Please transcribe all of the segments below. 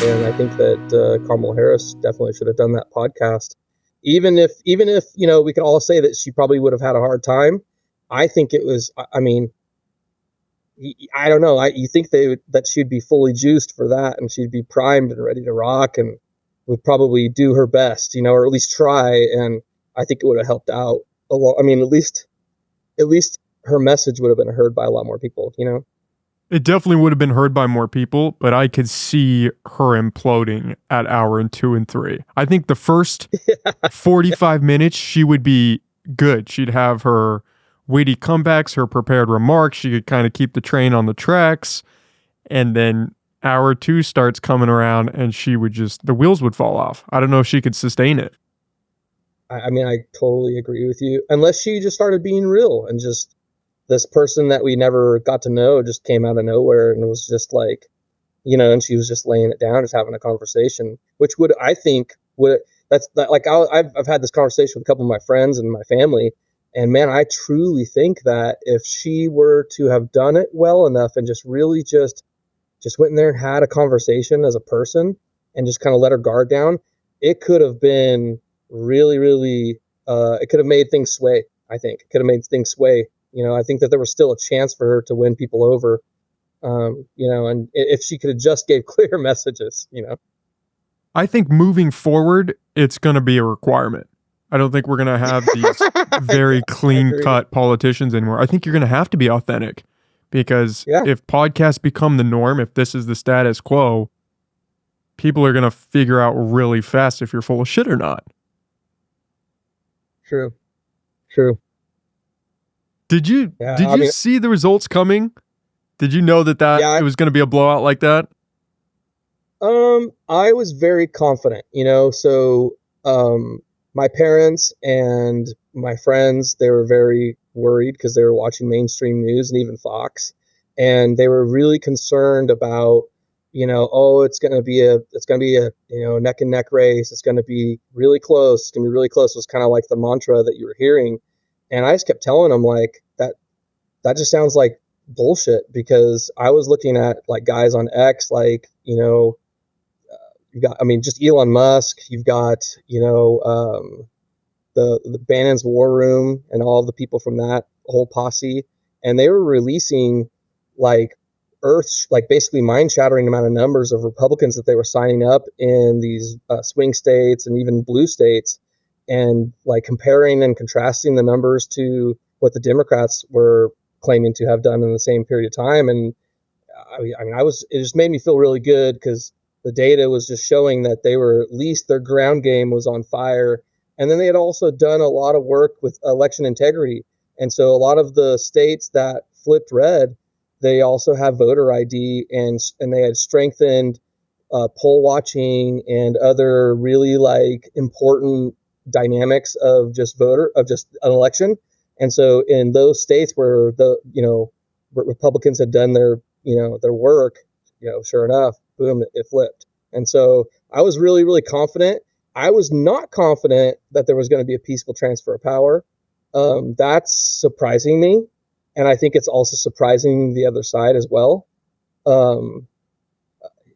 And I think that Kamala Harris definitely should have done that podcast. Even if we could all say that she probably would have had a hard time, I think it was. I mean, I don't know. You think that she'd be fully juiced for that, and she'd be primed and ready to rock, and would probably do her best, or at least try. And I think it would have helped out a lot. I mean, at least her message would have been heard by a lot more people. It definitely would have been heard by more people, but I could see her imploding at hour 2 and 3. I think the first 45 minutes, she would be good. She'd have her witty comebacks, her prepared remarks. She could kind of keep the train on the tracks. And then hour 2 starts coming around and the wheels would fall off. I don't know if she could sustain it. I mean, I totally agree with you. Unless she just started being real and just this person that we never got to know just came out of nowhere and was just like, and she was just laying it down, just having a conversation, which I've had this conversation with a couple of my friends and my family. And man, I truly think that if she were to have done it well enough and just really just went in there and had a conversation as a person and just kind of let her guard down, it could have been really, really, it could have made things sway. I think it could have made things sway. I think that there was still a chance for her to win people over, and if she could have just gave clear messages, I think moving forward, it's going to be a requirement. I don't think we're going to have these very clean-cut politicians anymore. I think you're going to have to be authentic because if podcasts become the norm, if this is the status quo, people are going to figure out really fast if you're full of shit or not. True. Did you see the results coming? Did you know that it was going to be a blowout like that? I was very confident, so my parents and my friends, they were very worried because they were watching mainstream news and even Fox, and they were really concerned about, it's going to be a neck and neck race. It's going to be really close. It's going to be really close. It was kind of like the mantra that you were hearing. And I just kept telling them like that just sounds like bullshit, because I was looking at like guys on X, like, you got, just Elon Musk, you've got, the Bannon's War Room and all the people from that whole posse. And they were releasing like basically mind-shattering amount of numbers of Republicans that they were signing up in these swing states and even blue states, and like comparing and contrasting the numbers to what the Democrats were claiming to have done in the same period of time. And it just made me feel really good because the data was just showing that they were, at least their ground game was on fire. And then they had also done a lot of work with election integrity. And so a lot of the states that flipped red, they also have voter ID, and they had strengthened poll watching and other really like important dynamics of just an election. And so in those states where where Republicans had done their work, sure enough, boom, it flipped. And so I was really, really confident. I was not confident that there was going to be a peaceful transfer of power. That's surprising me. And I think it's also surprising the other side as well.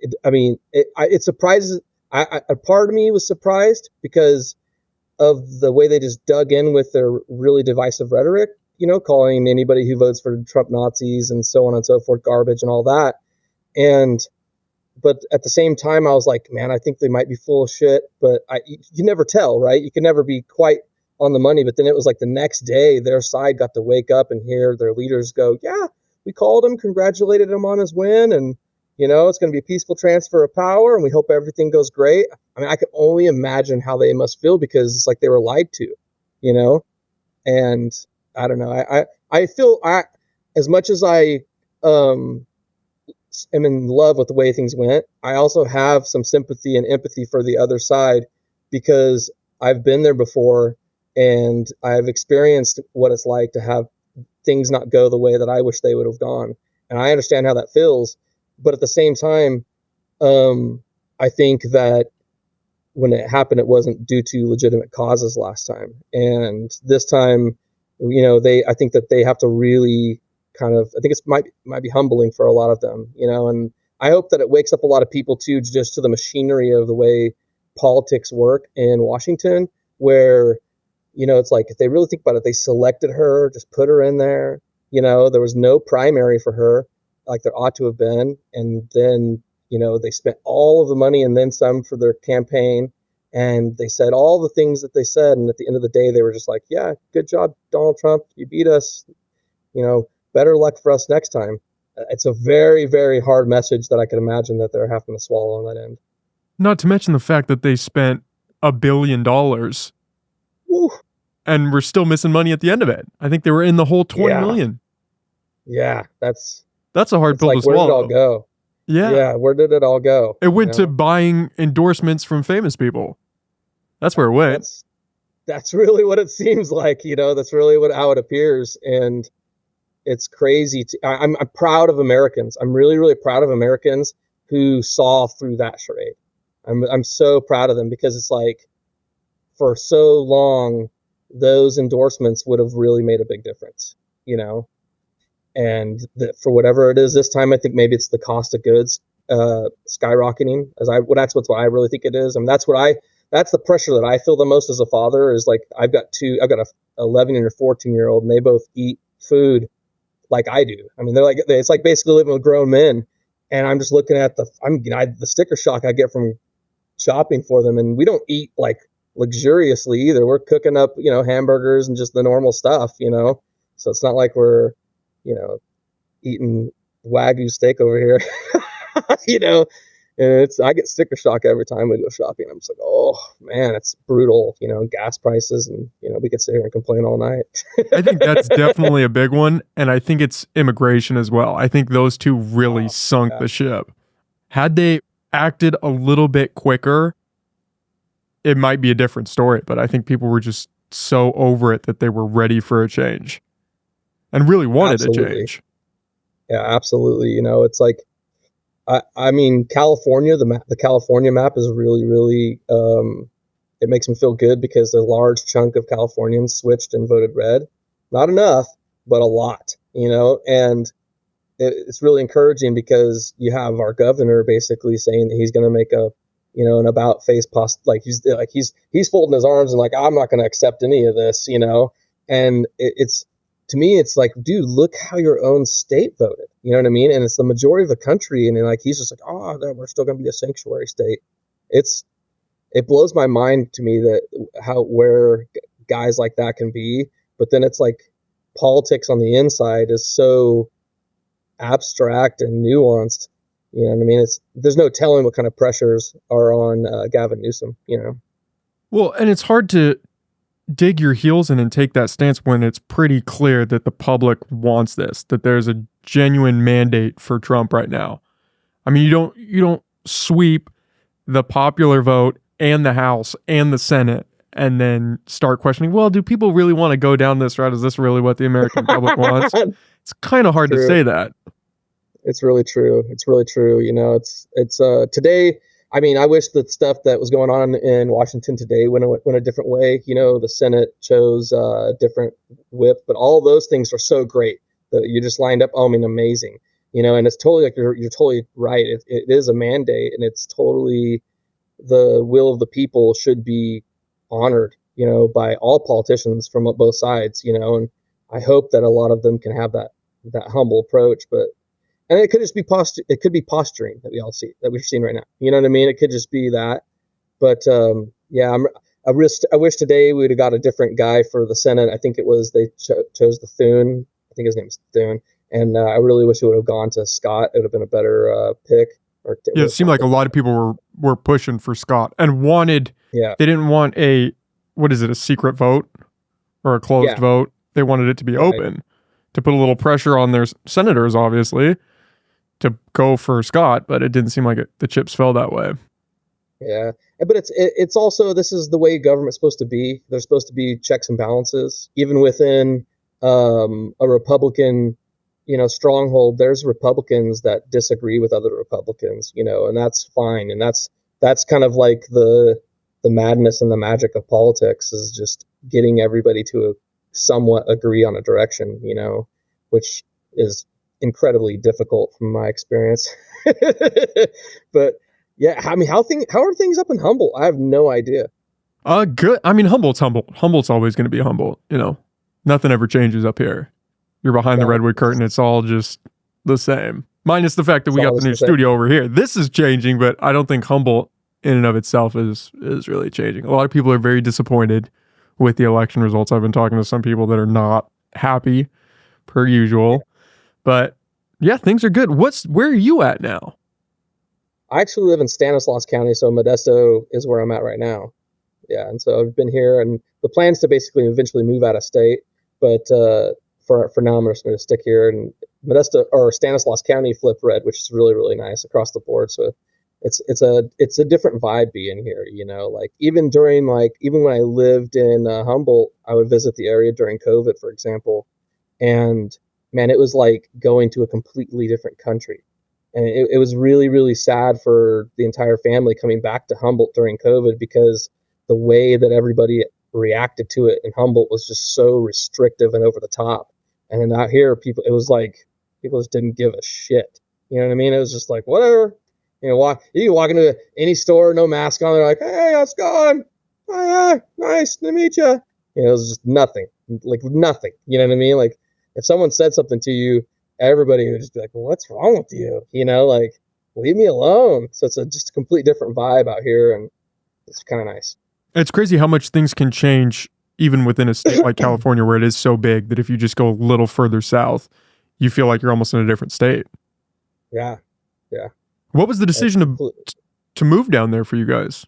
It surprises. A part of me was surprised because of the way they just dug in with their really divisive rhetoric, calling anybody who votes for Trump Nazis and so on and so forth, garbage and all that. But at the same time, I was like, man, I think they might be full of shit, but you never tell, right? You can never be quite on the money. But then it was like the next day, their side got to wake up and hear their leaders go, yeah, we called him, congratulated him on his win. And, it's going to be a peaceful transfer of power, and we hope everything goes great. I could only imagine how they must feel, because it's like they were lied to, and I don't know. I feel as much as I am in love with the way things went, I also have some sympathy and empathy for the other side, because I've been there before and I've experienced what it's like to have things not go the way that I wish they would have gone. And I understand how that feels. But at the same time, I think that when it happened, it wasn't due to legitimate causes last time. And this time, I think that they have to really I think it might be humbling for a lot of them, and I hope that it wakes up a lot of people too, just to the machinery of the way politics work in Washington, where, it's like, if they really think about it, they selected her, just put her in there. There was no primary for her like there ought to have been. And then, they spent all of the money and then some for their campaign. And they said all the things that they said. And at the end of the day, they were just like, yeah, good job, Donald Trump. You beat us. Better luck for us next time. It's a very, very hard message that I can imagine that they're having to swallow on that end. Not to mention the fact that they spent $1 billion Woo. and we're still missing money at the end of it. I think they were in the whole 20 million. Yeah, that's a hard pill to swallow. Where did it all go? Yeah, where did it all go? It went to buying endorsements from famous people. That's where it went. That's really what it seems like. That's really how it appears, and it's crazy. I'm proud of Americans. I'm really, really proud of Americans who saw through that charade. I'm so proud of them, because it's like, for so long, those endorsements would have really made a big difference, and for whatever it is this time, I think maybe it's the cost of goods skyrocketing. That's what I really think it is. That's the pressure that I feel the most as a father, is like, I've got a 11 and a 14-year-old, and they both eat food like I do. I mean, it's like basically living with grown men, and I'm just looking at the sticker shock I get from shopping for them, and we don't eat like luxuriously either. We're cooking up, hamburgers and just the normal stuff, so it's not like we're, eating Wagyu steak over here, and I get sticker shock every time we go shopping. I'm just like, oh man, it's brutal, gas prices, and, we could sit here and complain all night. I think that's definitely a big one. And I think it's immigration as well. I think those two really sunk the ship. Had they acted a little bit quicker, it might be a different story, but I think people were just so over it that they were ready for a change and really wanted a change. Yeah, absolutely. It's like, I mean, California, the California map is really, really, it makes me feel good, because a large chunk of Californians switched and voted red. Not enough, but a lot, and it's really encouraging, because you have our governor basically saying that he's going to make an about face post, like he's folding his arms and like, I'm not going to accept any of this, and it's, to me, it's like, dude, look how your own state voted. You know what I mean? And it's the majority of the country. And like, he's just like, we're still going to be a sanctuary state. It blows my mind to me that where guys like that can be. But then it's like, politics on the inside is so abstract and nuanced. You know what I mean? There's no telling what kind of pressures are on Gavin Newsom, Well, and it's hard to dig your heels in and take that stance when it's pretty clear that the public wants this, that there's a genuine mandate for Trump right now. I mean, you don't sweep the popular vote and the House and the Senate and then start questioning, well, do people really want to go down this route? Is this really what the American public wants? It's kind of hard to say that. It's really true. It's really true. It's today. I mean, I wish that stuff that was going on in Washington today went a different way. The Senate chose a different whip, but all those things are so great that you just lined up. Amazing. And it's totally like you're totally right. It is a mandate, and it's totally the will of the people should be honored, by all politicians from both sides, and I hope that a lot of them can have that humble approach, and it could just be it could be posturing that we're seeing right now. You know what I mean? It could just be that. But yeah, I wish today we would have got a different guy for the Senate. I think it was they chose the Thune. I think his name is Thune. And I really wish it would have gone to Scott. It would have been a better pick. It seemed like a lot of people were pushing for Scott and wanted. Yeah. They didn't want a secret vote or a closed vote. They wanted it to be open, to put a little pressure on their senators, obviously, to go for Scott, but it didn't seem like the chips fell that way. Yeah, but it's also, this is the way government's supposed to be. There's supposed to be checks and balances, even within a Republican, stronghold. There's Republicans that disagree with other Republicans, and that's fine. And that's kind of like the madness and the magic of politics, is just getting everybody to somewhat agree on a direction, which is incredibly difficult from my experience. But yeah, I mean, how are things up in Humboldt? I have no idea. Good. I mean, Humboldt's Humboldt. Humboldt's always going to be Humboldt. Nothing ever changes up here. You're behind the No, redwood curtain. It's all just the same. Minus the fact that it's we got all the just new the same. studio over here. This is changing, but I don't think Humboldt in and of itself is really changing. A lot of people are very disappointed with the election results. I've been talking to some people that are not happy, per usual. But yeah, things are good. Where are you at now? I actually live in Stanislaus County, so Modesto is where I'm at right now. Yeah, and so I've been here, and the plan is to basically eventually move out of state. But for now, I'm just going to stick here. And Modesto or Stanislaus County flipped red, which is really really nice across the board. So it's a different vibe being here. Like even when I lived in Humboldt, I would visit the area during COVID, for example, and man, it was like going to a completely different country. And it was really, really sad for the entire family coming back to Humboldt during COVID because the way that everybody reacted to it in Humboldt was just so restrictive and over the top. And then out here, it was like people just didn't give a shit. You know what I mean? It was just like, whatever. You can walk into any store, no mask on. They're like, hey, how's it going? Hi, nice to meet you. It was just nothing, like nothing. You know what I mean? Like if someone said something to you, everybody would just be like, well, what's wrong with you? Like, leave me alone. So it's just a complete different vibe out here, and it's kind of nice. It's crazy how much things can change even within a state like California, where it is so big that if you just go a little further south, you feel like you're almost in a different state. Yeah. What was the decision to move down there for you guys?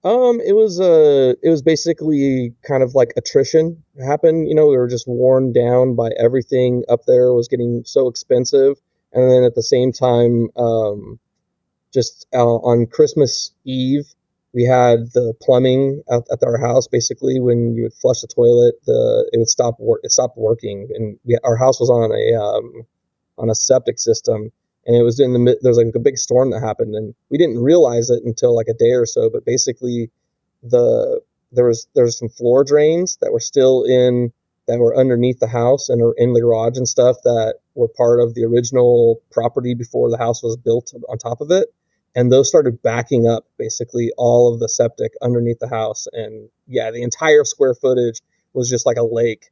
It was basically kind of like attrition happened. We were just worn down by everything up there. It was getting so expensive. And then at the same time, just on Christmas Eve, we had the plumbing at our house. Basically, when you would flush the toilet, it stopped working. And our house was on a septic system. And it was there's like a big storm that happened, and we didn't realize it until like a day or so. But basically, there was some floor drains that were underneath the house and are in the garage and stuff that were part of the original property before the house was built on top of it, and those started backing up basically all of the septic underneath the house. And yeah, the entire square footage was just like a lake.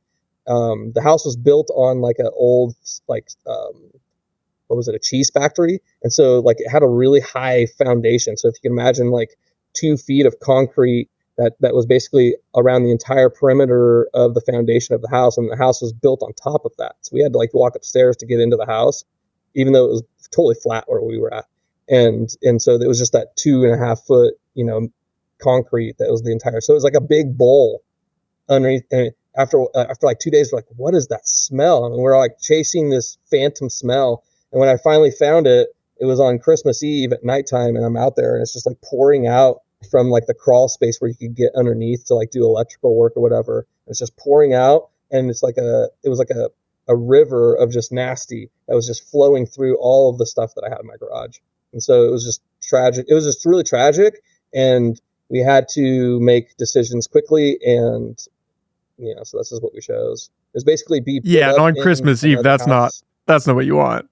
The house was built on like an old what was it, a cheese factory, and so like it had a really high foundation. So if you can imagine like 2 feet of concrete that was basically around the entire perimeter of the foundation of the house, and the house was built on top of that. So we had to like walk upstairs to get into the house, even though it was totally flat where we were at. And so it was just that 2.5 foot concrete that was the entire. So it was like a big bowl underneath. And after like 2 days, we're like, what is that smell? And we're like chasing this phantom smell. And when I finally found it, it was on Christmas Eve at nighttime, and I'm out there, and it's just like pouring out from like the crawl space where you could get underneath to like do electrical work or whatever. It's just pouring out, and it was like a river of just nasty that was just flowing through all of the stuff that I had in my garage. And so it was just tragic. It was just really tragic, and we had to make decisions quickly, and so this is what we chose. It was basically on Christmas Eve. That's not what you want.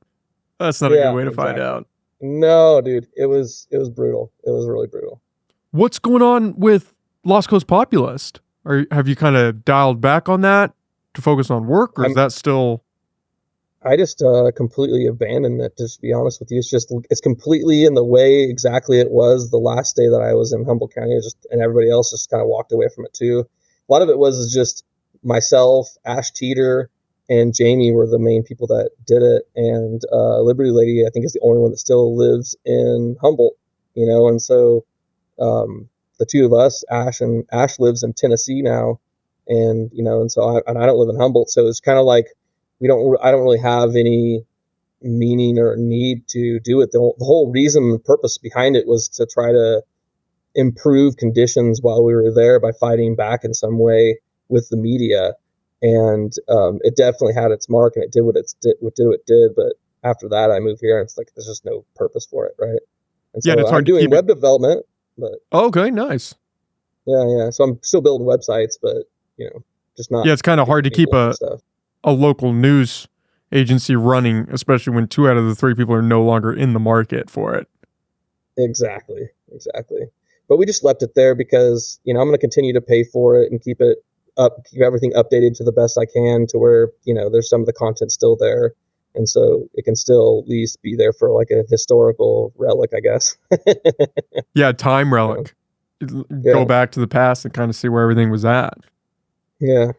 That's not a good way to find out. No, dude, it was brutal. It was really brutal. What's going on with Lost Coast Populist? Have you kind of dialed back on that to focus on work, or is that still? I just completely abandoned it. To be honest with you, it's completely in the way exactly it was the last day that I was in Humboldt County. And everybody else just kind of walked away from it too. A lot of it was just myself, Ash Teeter, and Jamie were the main people that did it. And Liberty Lady, I think, is the only one that still lives in Humboldt, and so the two of us, Ash lives in Tennessee now, and and so I don't live in Humboldt, so it's kind of like I don't really have any meaning or need to do it. The whole reason and purpose behind it was to try to improve conditions while we were there by fighting back in some way with the media. And it definitely had its mark, and it did what it did. But after that, I moved here, and it's like there's just no purpose for it, right? And so it's hard I'm doing web development, but okay, nice. Yeah. So I'm still building websites, but just not. Yeah, it's kind of hard to keep a local news agency running, especially when 2 out of the 3 people are no longer in the market for it. Exactly. But we just left it there because, I'm going to continue to pay for it and keep everything updated to the best I can to where, there's some of the content still there. And so it can still at least be there for like a historical relic, I guess. Yeah, time relic. Go back to the past and kind of see where everything was at. Yeah.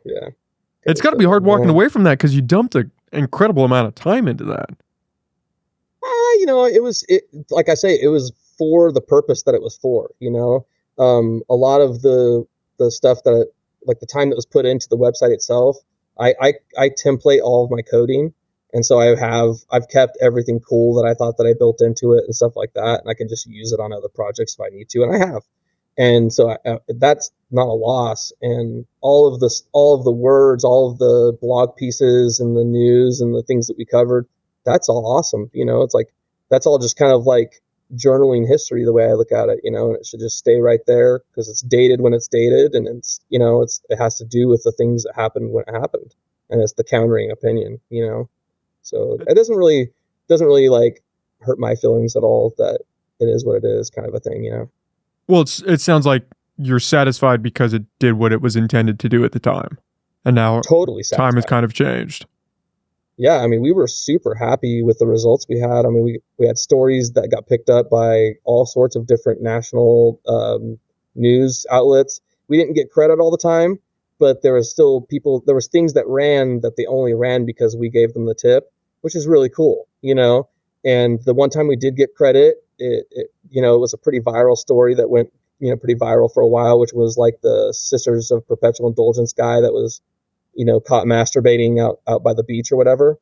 It's got to be hard walking away from that because you dumped an incredible amount of time into that. Like I say, it was for the purpose that it was for. A lot of the stuff that, like the time that was put into the website itself, I template all of my coding. And so I've kept everything cool that I thought that I built into it and stuff like that. And I can just use it on other projects if I need to. And I have. And so that's not a loss. And all of the words, all of the blog pieces and the news and the things that we covered, that's all awesome. It's like, that's all just kind of like journaling history, the way I look at it, and it should just stay right there because it's dated when it's dated. And it's, it has to do with the things that happened when it happened. And it's the countering opinion, So it doesn't really like hurt my feelings at all that it is what it is kind of a thing, Well, it sounds like you're satisfied because it did what it was intended to do at the time. And now totally satisfied. Time has kind of changed. Yeah, I mean, we were super happy with the results we had. I mean, we had stories that got picked up by all sorts of different national news outlets. We didn't get credit all the time, but there was things that ran that they only ran because we gave them the tip, which is really cool, And the one time we did get credit, it was a pretty viral story that went, pretty viral for a while, which was like the Sisters of Perpetual Indulgence guy that was, caught masturbating out by the beach or whatever,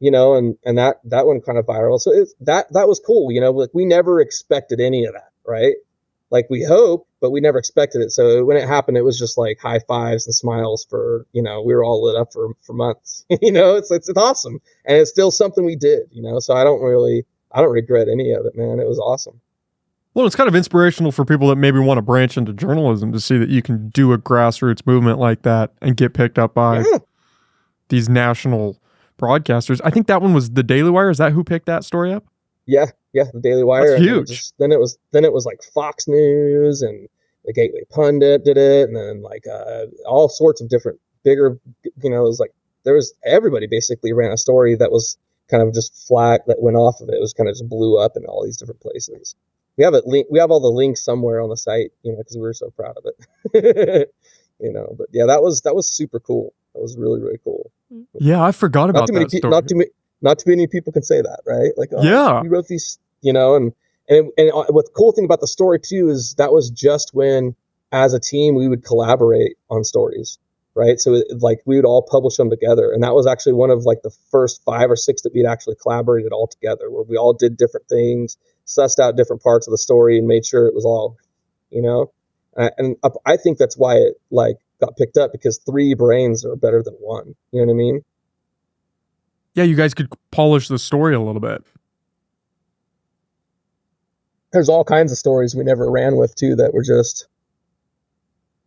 and that went kind of viral. So that was cool. Like we never expected any of that, right? Like we hoped, but we never expected it. So when it happened, it was just like high fives and smiles for, we were all lit up for months, it's awesome. And it's still something we did, so I don't regret any of it, man. It was awesome. Well, it's kind of inspirational for people that maybe want to branch into journalism to see that you can do a grassroots movement like that and get picked up by these national broadcasters. I think that one was the Daily Wire. Is that who picked that story up? Yeah, the Daily Wire. That's huge. Then it was like Fox News and the Gateway Pundit did it, and then like all sorts of different bigger, it was like everybody basically ran a story that was kind of just flat that went off of it. It was kind of just blew up in all these different places. We have all the links somewhere on the site, because we were so proud of it. But yeah, that was super cool. That was really, really cool. Yeah, I forgot about that story. Not too many people can say that, right? Like, we wrote these, and what the cool thing about the story too is that was just when, as a team, we would collaborate on stories, right? So like we would all publish them together, and that was actually one of like the first 5 or 6 that we'd actually collaborated all together, where we all did different things, sussed out different parts of the story, and made sure it was all, and I think that's why it like got picked up, because 3 brains are better than 1. You know what I mean? Yeah, you guys could polish the story a little bit. There's all kinds of stories we never ran with too that were just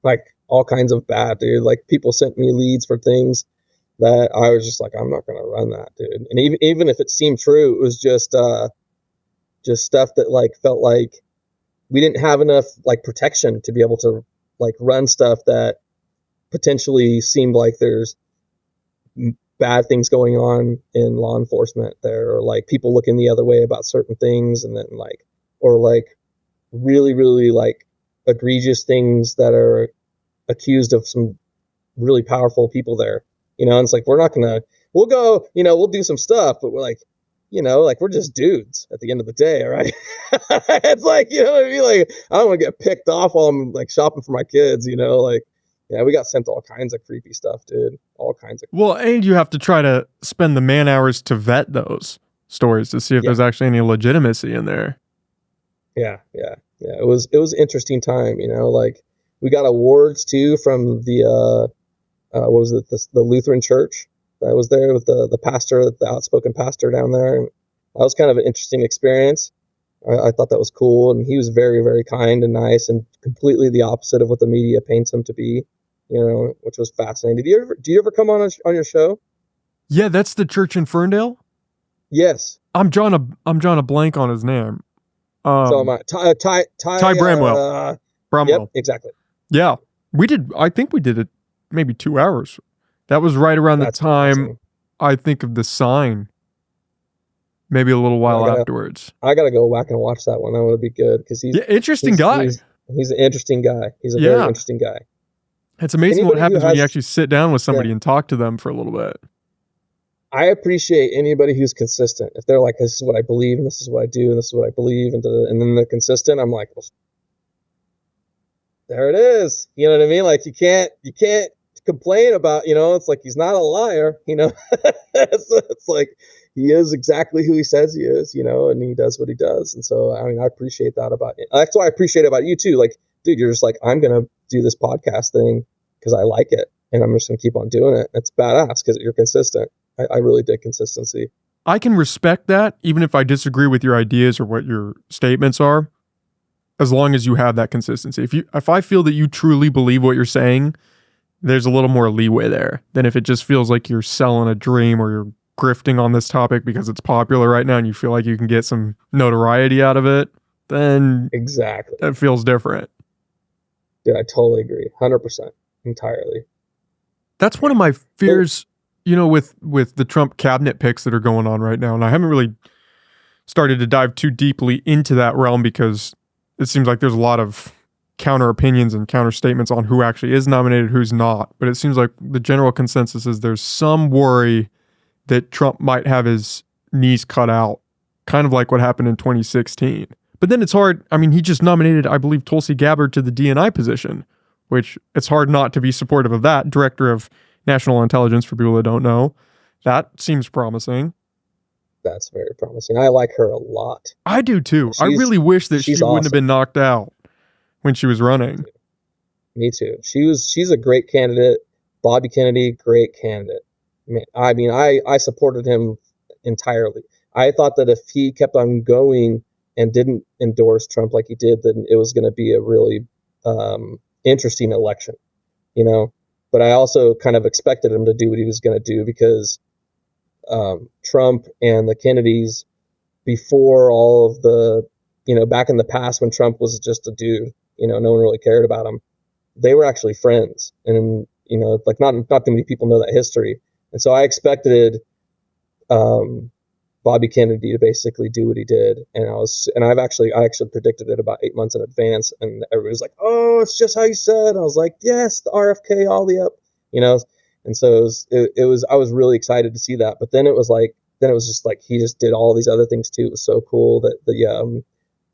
like all kinds of bad, dude. Like people sent me leads for things that I was just like, I'm not gonna run that, dude. And even if it seemed true, it was just stuff that like felt like we didn't have enough like protection to be able to like run stuff that potentially seemed like there's bad things going on in law enforcement there, or like people looking the other way about certain things, and then like, or like really, really like egregious things that are accused of some really powerful people there, and it's like, we'll go, we'll do some stuff, but we're like, like we're just dudes at the end of the day, right? It's like, what I mean? Like, I don't want to get picked off while I'm like shopping for my kids, like, yeah, we got sent all kinds of creepy stuff, dude. All kinds of. Well, and you have to try to spend the man hours to vet those stories to see if there's actually any legitimacy in there. Yeah. It was an interesting time, like we got awards too from the what was it, the Lutheran church that was there with the pastor, the outspoken pastor down there. And that was kind of an interesting experience. I thought that was cool, and he was very, very kind and nice, and completely the opposite of what the media paints him to be, which was fascinating. Do you ever come on your show? Yeah, that's the church in Ferndale. Yes. I'm drawing a blank on his name. So am I. Ty Bramwell. Yep, Bramwell. exactly. Yeah. I think we did it maybe 2 hours. That was right around the That's time amazing. I think of The Sign. Maybe a little Yeah, while afterwards. I gotta go back and watch that one. That would be good because Yeah, interesting guy. he's an interesting guy. He's a very Yeah. interesting guy. It's amazing what Anybody who happens when you has, actually sit down with somebody yeah, and talk to them for a little bit. I appreciate anybody who's consistent. If they're like, this is what I believe, and this is what I do, and this is what I believe, and then they're consistent, I'm like, well, there it is. You know what I mean? Like you can't complain about, it's like he's not a liar, it's like he is exactly who he says he is, and he does what he does. And so, I mean, I appreciate that about it. That's why I appreciate it about you too. Like, dude, you're just like, I'm going to do this podcast thing because I like it and I'm just going to keep on doing it. It's badass because you're consistent. I really dig consistency. I can respect that even if I disagree with your ideas or what your statements are, as long as you have that consistency. If I feel that you truly believe what you're saying, there's a little more leeway there than if it just feels like you're selling a dream or you're grifting on this topic because it's popular right now and you feel like you can get some notoriety out of it, then exactly that feels different. Dude, I totally agree. 100%. Entirely. That's one of my fears, with the Trump cabinet picks that are going on right now. And I haven't really started to dive too deeply into that realm because it seems like there's a lot of counter opinions and counter statements on who actually is nominated, who's not. But it seems like the general consensus is there's some worry that Trump might have his knees cut out, kind of like what happened in 2016. But then it's hard. I mean, he just nominated, I believe, Tulsi Gabbard to the DNI position, which it's hard not to be supportive of that. Director of National Intelligence, for people that don't know. That seems promising. That's very promising. I like her a lot. I do too. I really wish that she wouldn't have been knocked out when she was running. Me too. She's a great candidate. Bobby Kennedy, great candidate. I mean, I supported him entirely. I thought that if he kept on going and didn't endorse Trump like he did, then it was going to be a really interesting election, But I also kind of expected him to do what he was going to do because Trump and the Kennedys, before all of the, back in the past when Trump was just a dude, no one really cared about him. They were actually friends, and like not too many people know that history. And so I expected Bobby Kennedy to basically do what he did, and I actually predicted it about 8 months in advance, and everybody was like, "Oh, it's just how you said." I was like, "Yes, the RFK, all the up," And so I was really excited to see that. But then it was just like he just did all these other things too. It was so cool that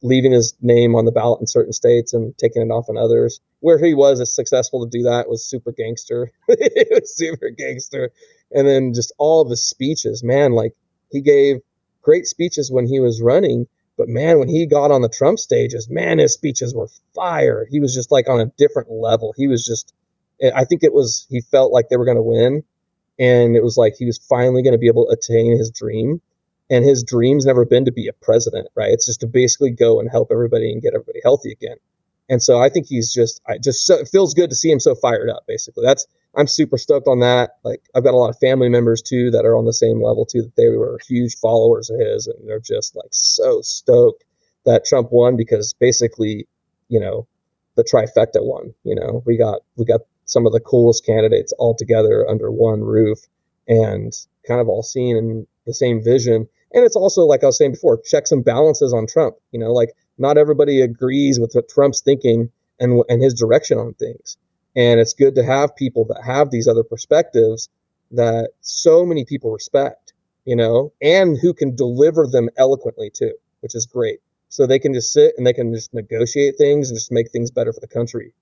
leaving his name on the ballot in certain states and taking it off in others. Where he was successful to do that was super gangster. It was super gangster. And then just all of his speeches, man, like he gave great speeches when he was running, but man, when he got on the Trump stages, man, his speeches were fire. He was just like on a different level. He was just, I think he felt like they were going to win. And it was like he was finally going to be able to attain his dream. And his dream's never been to be a president, right? It's just to basically go and help everybody and get everybody healthy again. And so I think it feels good to see him so fired up, basically. I'm super stoked on that. Like I've got a lot of family members too that are on the same level too, that they were huge followers of his, and they're just like so stoked that Trump won because basically, the trifecta won. We got some of the coolest candidates all together under one roof and kind of all seeing in the same vision. And it's also, like I was saying before, checks and balances on Trump. Like not everybody agrees with what Trump's thinking and his direction on things. And it's good to have people that have these other perspectives that so many people respect, and who can deliver them eloquently too, which is great. So they can just sit and they can just negotiate things and just make things better for the country,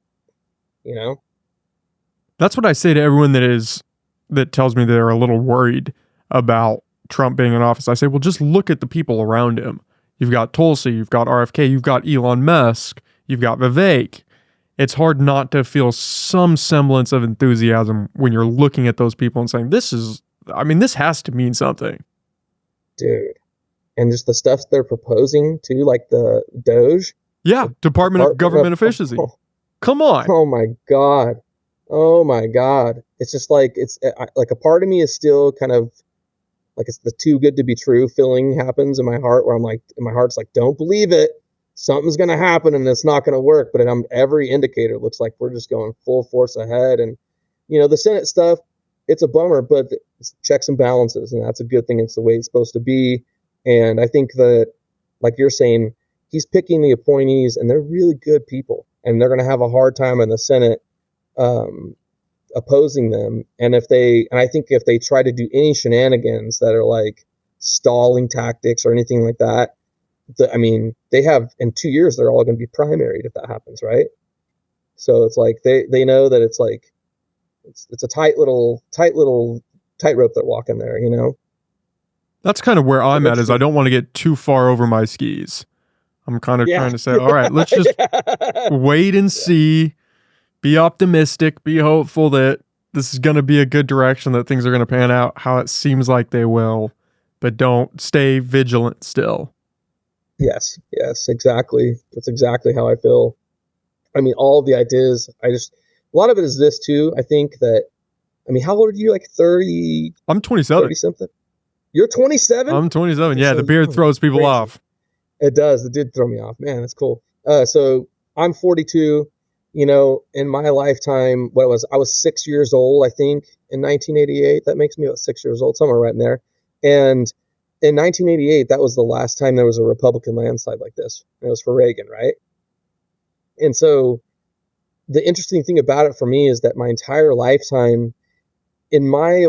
That's what I say to everyone that tells me they're a little worried about Trump being in office. I say, well, just look at the people around him. You've got Tulsi, you've got RFK, you've got Elon Musk, you've got Vivek. It's hard not to feel some semblance of enthusiasm when you're looking at those people and saying, this has to mean something. Dude. And just the stuff they're proposing too, like the Doge. Yeah, Department of Government Efficiency. Come on. Oh my God. It's just like, it's like a part of me is still kind of like it's the too good to be true feeling happens in my heart, where I'm like, in my heart's like, don't believe it. Something's going to happen and it's not going to work. But every indicator looks like we're just going full force ahead. And, the Senate stuff, it's a bummer, but it's checks and balances, and that's a good thing. It's the way it's supposed to be. And I think that, like you're saying, he's picking the appointees, and they're really good people, and they're going to have a hard time in the Senate opposing them. And I think if they try to do any shenanigans that are like stalling tactics or anything like that, they have, in 2 years, they're all going to be primaried if that happens, right? So it's like they know that it's like it's a tight little tightrope they're walking there, That's kind of where I'm at, is I don't want to get too far over my skis. I'm kind of trying to say, all right, let's just wait and see, be optimistic, be hopeful that this is going to be a good direction, that things are going to pan out how it seems like they will, but don't stay vigilant still. Yes, exactly. That's exactly how I feel. All of the ideas, a lot of it is this too. I think that, how old are you? Like 30? I'm 27. 30 something. You're 27? I'm 27. Yeah, the beard throws people crazy. Off. It does. It did throw me off. Man, that's cool. So I'm 42. In my lifetime, I was 6 years old, I think, in 1988. That makes me about 6 years old, somewhere right in there. And in 1988, that was the last time there was a Republican landslide like this. It was for Reagan, right? And so the interesting thing about it for me is that my entire lifetime, in my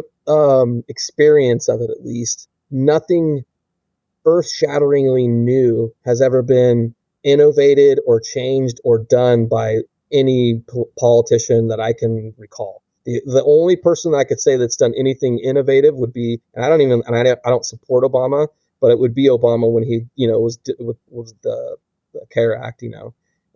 experience of it at least, nothing earth-shatteringly new has ever been innovated or changed or done by any politician that I can recall. The only person that I could say that's done anything innovative would be, and I don't support Obama, but it would be Obama when he, was the CARE Act,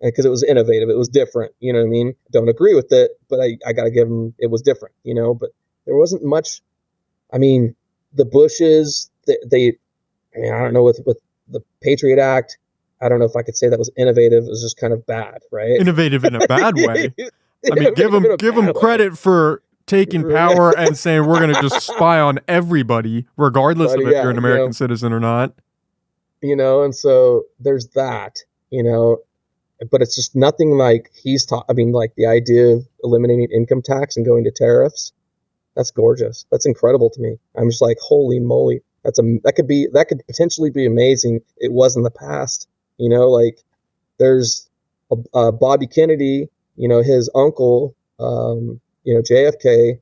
because it was innovative, it was different, you know what I mean? Don't agree with it, but I got to give him, it was different, but there wasn't much. The Bushes, I don't know, with the Patriot Act, I don't know if I could say that was innovative. It was just kind of bad, right? Innovative in a bad way. Give them credit for taking power and saying we're going to just spy on everybody, regardless of if you're an American citizen or not. And so there's that, but it's just nothing like he's like the idea of eliminating income tax and going to tariffs. That's gorgeous. That's incredible to me. I'm just like, holy moly. That could potentially be amazing. It was in the past, like there's Bobby Kennedy, his uncle, JFK,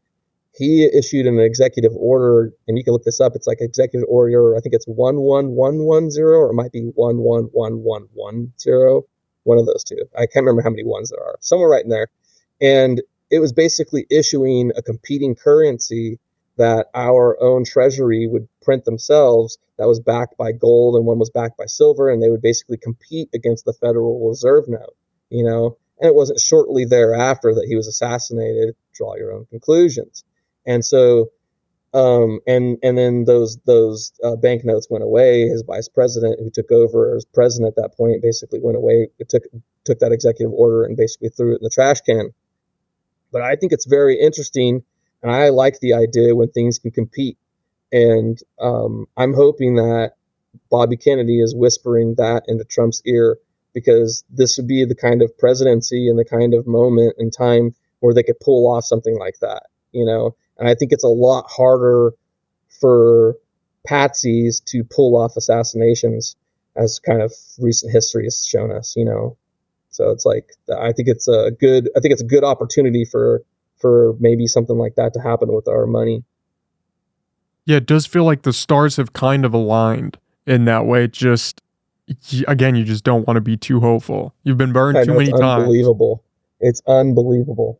he issued an executive order, and you can look this up. It's like executive order, I think it's 11110, or it might be 11110, one of those two. I can't remember how many ones there are, somewhere right in there. And it was basically issuing a competing currency that our own treasury would print themselves, that was backed by gold, and one was backed by silver, and they would basically compete against the Federal Reserve note, and it wasn't shortly thereafter that he was assassinated. Draw your own conclusions. And so, and then those banknotes went away. His vice president, who took over as president at that point, basically went away. It took that executive order and basically threw it in the trash can. But I think it's very interesting, and I like the idea when things can compete. And I'm hoping that Bobby Kennedy is whispering that into Trump's ear, because this would be the kind of presidency and the kind of moment in time where they could pull off something like that, And I think it's a lot harder for patsies to pull off assassinations, as kind of recent history has shown us, So it's like, I think it's a good opportunity for maybe something like that to happen with our money. Yeah, it does feel like the stars have kind of aligned in that way. Just, again, you just don't want to be too hopeful. You've been burned too many times. Unbelievable. It's unbelievable.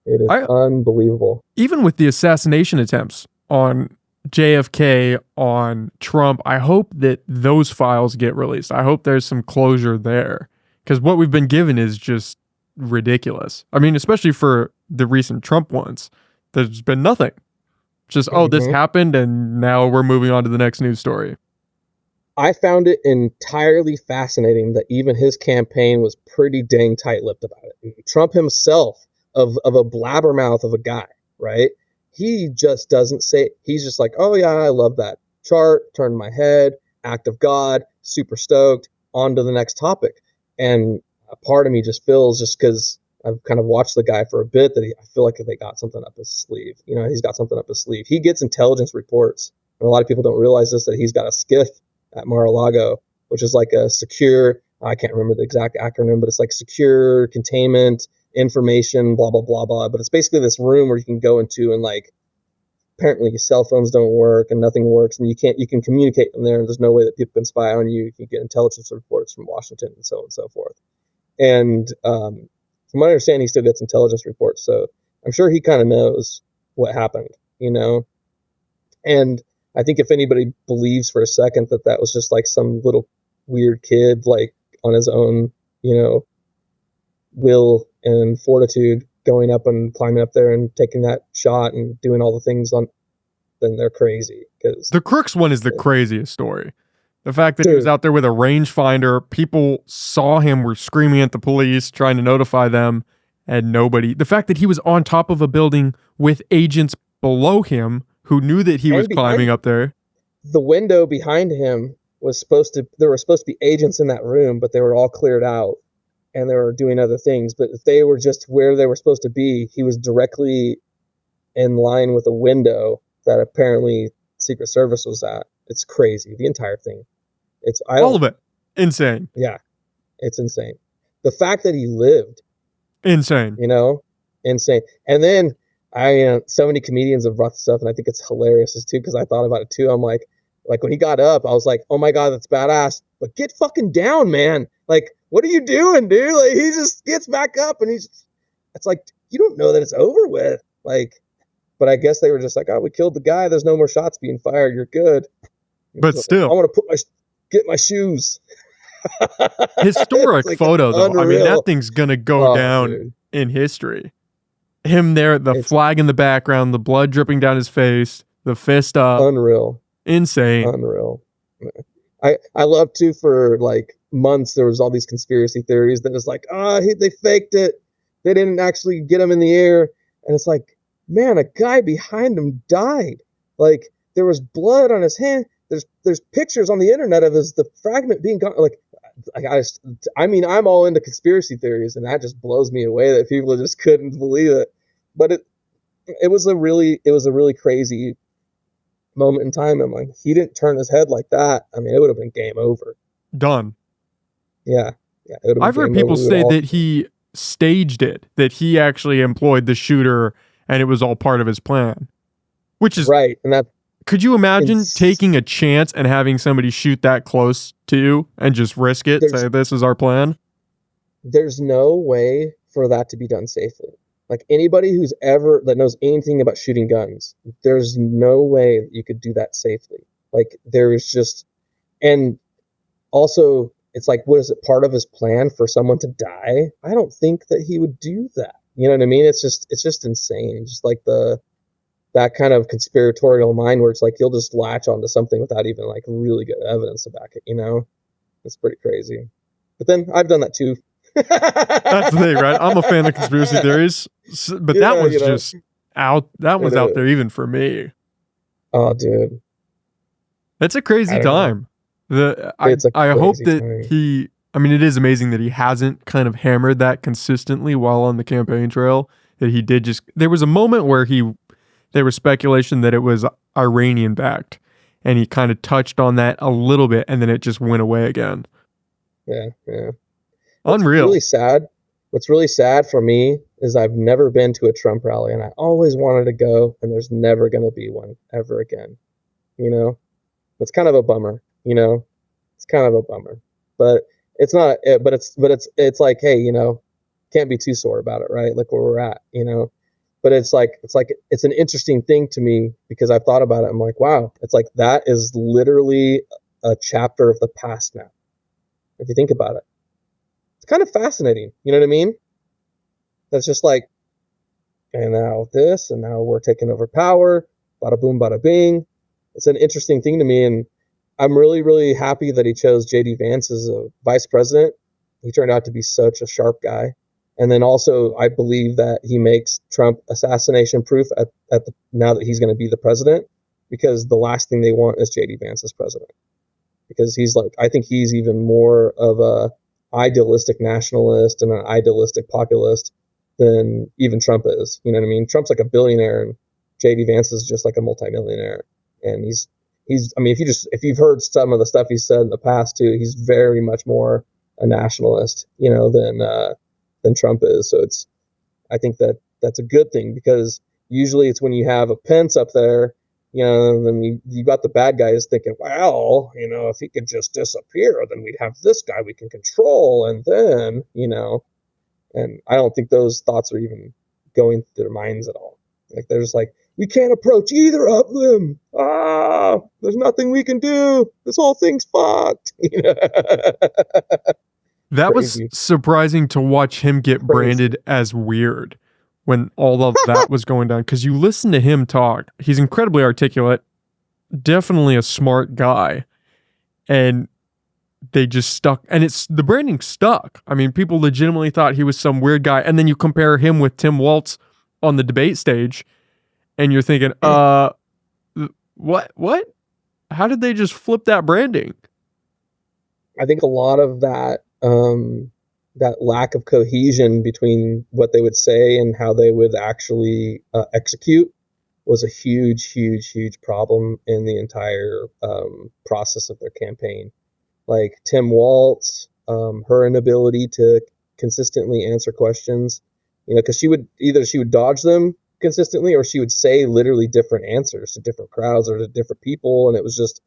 It is unbelievable. Even with the assassination attempts on JFK, on Trump, I hope that those files get released. I hope there's some closure there, because what we've been given is just ridiculous. Especially for the recent Trump ones, there's been nothing. Just, this happened, and now we're moving on to the next news story. I found it entirely fascinating that even his campaign was pretty dang tight-lipped about it. Trump himself, of a blabbermouth of a guy, right? he just doesn't say, he's just like, oh yeah, I love that chart, turn my head, act of God, super stoked, on to the next topic. And a part of me just feels, just because I've kind of watched the guy for a bit, that I feel like they got something up his sleeve. You know, he's got something up his sleeve. He gets intelligence reports. And a lot of people don't realize this, that he's got a SCIF at Mar-a-Lago, which is like a secure, I can't remember the exact acronym, but it's like secure containment information, blah, blah, blah, blah. But it's basically this room where you can go into, and like, apparently your cell phones don't work and nothing works, and you can communicate in there, and there's no way that people can spy on you. You can get intelligence reports from Washington and so on and so forth. And from what I understand, he still gets intelligence reports. So I'm sure he kind of knows what happened, you know? And I think if anybody believes for a second that that was just like some little weird kid, like on his own, you know, will and fortitude, going up and climbing up there and taking that shot and doing all the things on, then they're crazy. Because The Crooks one is the craziest story. The fact that he was out there with a rangefinder, people saw him, were screaming at the police, trying to notify them, and nobody. The fact that he was on top of a building with agents below him who knew that he was climbing up there. The window behind him was there were supposed to be agents in that room, but they were all cleared out and they were doing other things. But if they were just where they were supposed to be, he was directly in line with a window that apparently Secret Service was at. It's crazy. The entire thing. All of it. Insane. Yeah. It's insane. The fact that he lived. Insane. You know? Insane. And then so many comedians have brought this up, and I think it's hilarious too, because I thought about it too. I'm like when he got up, I was like, oh my God, that's badass. But get fucking down, man. Like, what are you doing, dude? Like, he just gets back up and it's like, you don't know that it's over with. Like, but I guess they were just like, oh, we killed the guy. There's no more shots being fired. You're good. But so, still, I want to get my shoes. Historic like photo, though. Unreal. I mean, that thing's going to go down in history. Him there, the flag in the background, the blood dripping down his face, the fist up. Unreal. Insane. Unreal. I love too, for like months, there was all these conspiracy theories that was like, they faked it. They didn't actually get him in the air. And it's like, man, a guy behind him died. Like, there was blood on his hand. There's pictures on the internet of the fragment being gone. Like, I'm all into conspiracy theories, and that just blows me away that people just couldn't believe it. But it was a really crazy moment in time. I'm like, he didn't turn his head like that. I mean, it would have been game over. Done. Yeah. I've heard people say that he staged it, that he actually employed the shooter, and it was all part of his plan. Which is right, and that. Could you imagine taking a chance and having somebody shoot that close to you and just risk it? Say, this is our plan? There's no way for that to be done safely. Like, anybody that knows anything about shooting guns, there's no way that you could do that safely. Like, there's just, and also, it's like, what is it, part of his plan for someone to die? I don't think that he would do that. You know what I mean? It's just insane. Just like that kind of conspiratorial mind where it's like you'll just latch onto something without even like really good evidence to back it, you know? It's pretty crazy. But then I've done that too. That's the thing, right? I'm a fan of conspiracy theories, but that was just out. That was out there even for me. Oh, dude. It's a crazy time. I hope that it is amazing that he hasn't kind of hammered that consistently while on the campaign trail, that he did there was a moment where there was speculation that it was Iranian backed, and he kind of touched on that a little bit, and then it just went away again. Yeah. Unreal. What's really sad for me is I've never been to a Trump rally, and I always wanted to go, and there's never going to be one ever again. You know, it's kind of a bummer. You know, it's kind of a bummer, but it's not. But it's like, hey, you know, can't be too sore about it, right? Like where we're at, you know. But it's an interesting thing to me because I've thought about it. I'm like, wow, it's like that is literally a chapter of the past now. If you think about it, it's kind of fascinating. You know what I mean? That's just like, and now this, and now we're taking over power. Bada boom, bada bing. It's an interesting thing to me, and I'm really, really happy that he chose J.D. Vance as a vice president. He turned out to be such a sharp guy. And then also, I believe that he makes Trump assassination proof now that he's going to be the president, because the last thing they want is JD Vance as president. Because he's like, I think he's even more of a idealistic nationalist and an idealistic populist than even Trump is. You know what I mean? Trump's like a billionaire, and JD Vance is just like a multimillionaire. And he's I mean, if you've heard some of the stuff he's said in the past too, he's very much more a nationalist, than Trump is. So I think that's a good thing, because usually it's when you have a Pence up there, then you got the bad guys thinking, well, if he could just disappear, then we'd have this guy we can control. And then, and I don't think those thoughts are even going through their minds at all. Like, they're just like, we can't approach either of them. There's nothing we can do. This whole thing's fucked. That was surprising to watch him get branded as weird when all of that was going down. Because you listen to him talk. He's incredibly articulate, definitely a smart guy. And they just stuck. And the branding stuck. I mean, people legitimately thought he was some weird guy. And then you compare him with Tim Walz on the debate stage, and you're thinking, what? How did they just flip that branding? I think a lot of that lack of cohesion between what they would say and how they would actually execute was a huge, huge, huge problem in the entire process of their campaign. Like Tim Walz, her inability to consistently answer questions, because she would dodge them consistently, or she would say literally different answers to different crowds or to different people. And it was just,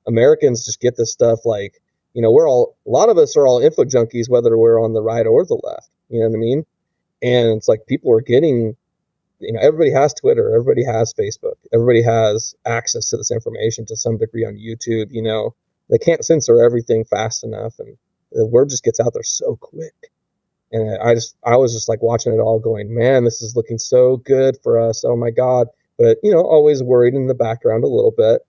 Americans just get this stuff like, a lot of us are all info junkies, whether we're on the right or the left. You know what I mean? And it's like, people are getting, everybody has Twitter, everybody has Facebook, everybody has access to this information to some degree on YouTube. They can't censor everything fast enough, and the word just gets out there so quick. And I was just like watching it all going, man, this is looking so good for us. Oh my God. But, always worried in the background a little bit.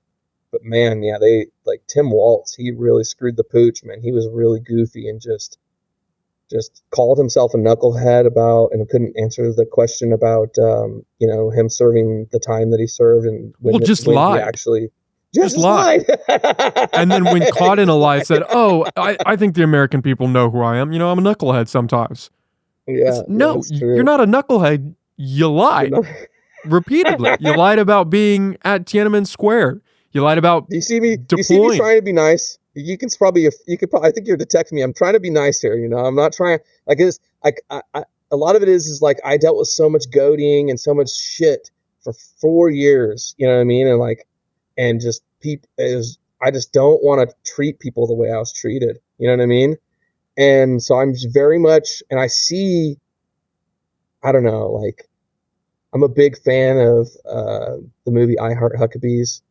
But man, yeah, they like Tim Walz, he really screwed the pooch, man. He was really goofy and just called himself a knucklehead and couldn't answer the question about, him serving the time that he served. And when lied. He actually just lied. And then when caught in a lie, said, I think the American people know who I am. I'm a knucklehead sometimes. Yeah. No, you're not a knucklehead. You lied repeatedly. You lied about being at Tiananmen Square. You lied about Do you see me trying to be nice? I think you're detecting me. I'm trying to be nice here. I'm not trying like this. A lot of it is like, I dealt with so much goading and so much shit for 4 years. You know what I mean? And and just I just don't want to treat people the way I was treated. You know what I mean? And so I'm just very much, and I see, I don't know, like, I'm a big fan of the movie I Heart Huckabees.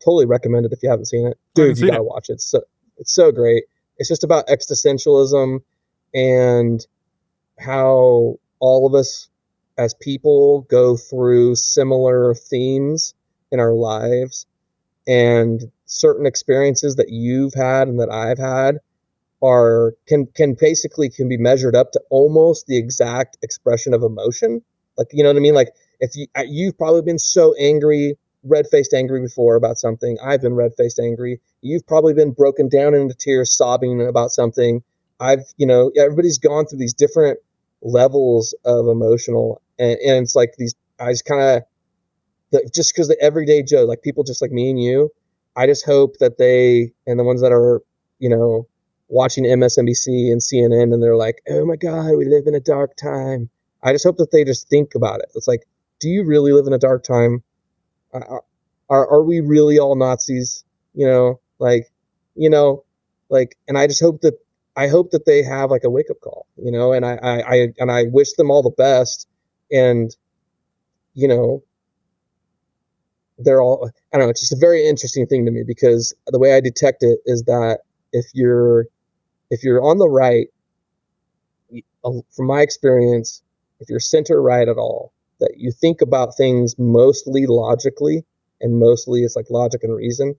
Totally recommend it if you haven't seen it. Dude, you gotta watch it. It's so great. It's just about existentialism and how all of us as people go through similar themes in our lives, and certain experiences that you've had and that I've had can basically be measured up to almost the exact expression of emotion. Like, you know what I mean? Like, if you've probably been so angry, red-faced angry before about something. I've been red-faced angry. You've probably been broken down into tears sobbing about something. Everybody's gone through these different levels of emotional, and it's like I just kind of, just because the everyday Joe, like people just like me and you, I just hope that they, and the ones that are, watching MSNBC and CNN, and they're like, oh my God, we live in a dark time. I just hope that they just think about it. It's like, do you really live in a dark time? Are we really all Nazis? And I just hope that they have like a wake up call, and I wish them all the best. And, they're all, I don't know, it's just a very interesting thing to me, because the way I detect it is that if you're on the right, from my experience, if you're center right at all, that you think about things mostly logically, and mostly it's like logic and reason,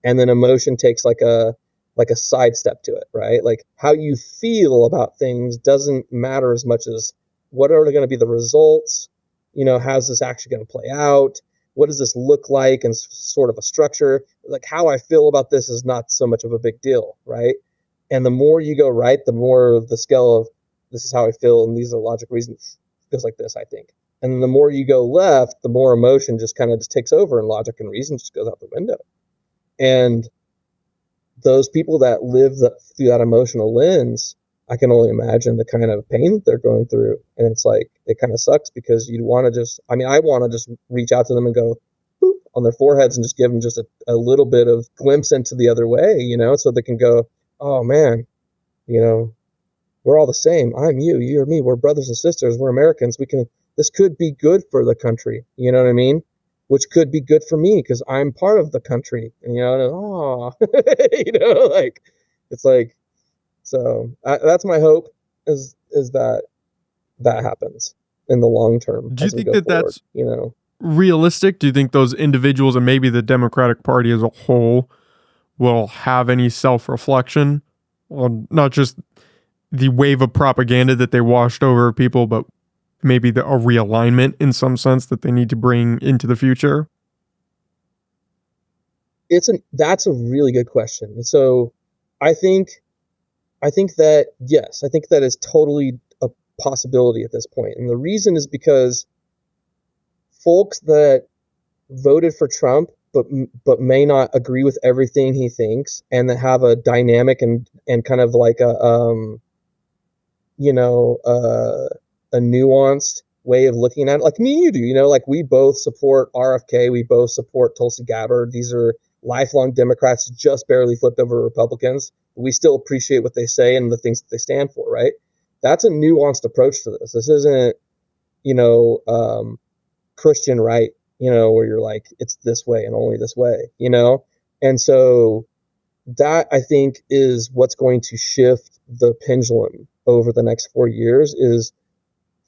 and then emotion takes like a like a sidestep to it, right? Like how you feel about things doesn't matter as much as what are going to be the results. How's this actually going to play out? What does this look like and sort of a structure? Like how I feel about this is not so much of a big deal, right? And the more you go right, the more the scale of this is how I feel and these are logic reasons goes like this, I think. And then the more you go left, the more emotion just kind of just takes over and logic and reason just goes out the window. And those people that live through that emotional lens, I can only imagine the kind of pain that they're going through. And it's like, it kind of sucks because you want to just, I want to just reach out to them and go boop, on their foreheads and just give them just a little bit of glimpse into the other way, so they can go, oh man, we're all the same. I'm you, you're me. We're brothers and sisters. We're Americans. This could be good for the country. You know what I mean? Which could be good for me because I'm part of the country. And, like, it's like, so that's my hope is that happens in the long term. Do you as we think go that forward, that's realistic? Do you think those individuals and maybe the Democratic Party as a whole will have any self-reflection on not just the wave of propaganda that they washed over people, but maybe a realignment in some sense that they need to bring into the future? That's a really good question. So I think that, yes, I think that is totally a possibility at this point. And the reason is because folks that voted for Trump but may not agree with everything he thinks and that have a dynamic and kind of like a nuanced way of looking at it, like me and you do, like we both support RFK, we both support Tulsi Gabbard. These are lifelong Democrats, just barely flipped over Republicans. We still appreciate what they say and the things that they stand for, right? That's a nuanced approach to this. This isn't, Christian right, where you're like, it's this way and only this way, And so that I think is what's going to shift the pendulum over the next 4 years is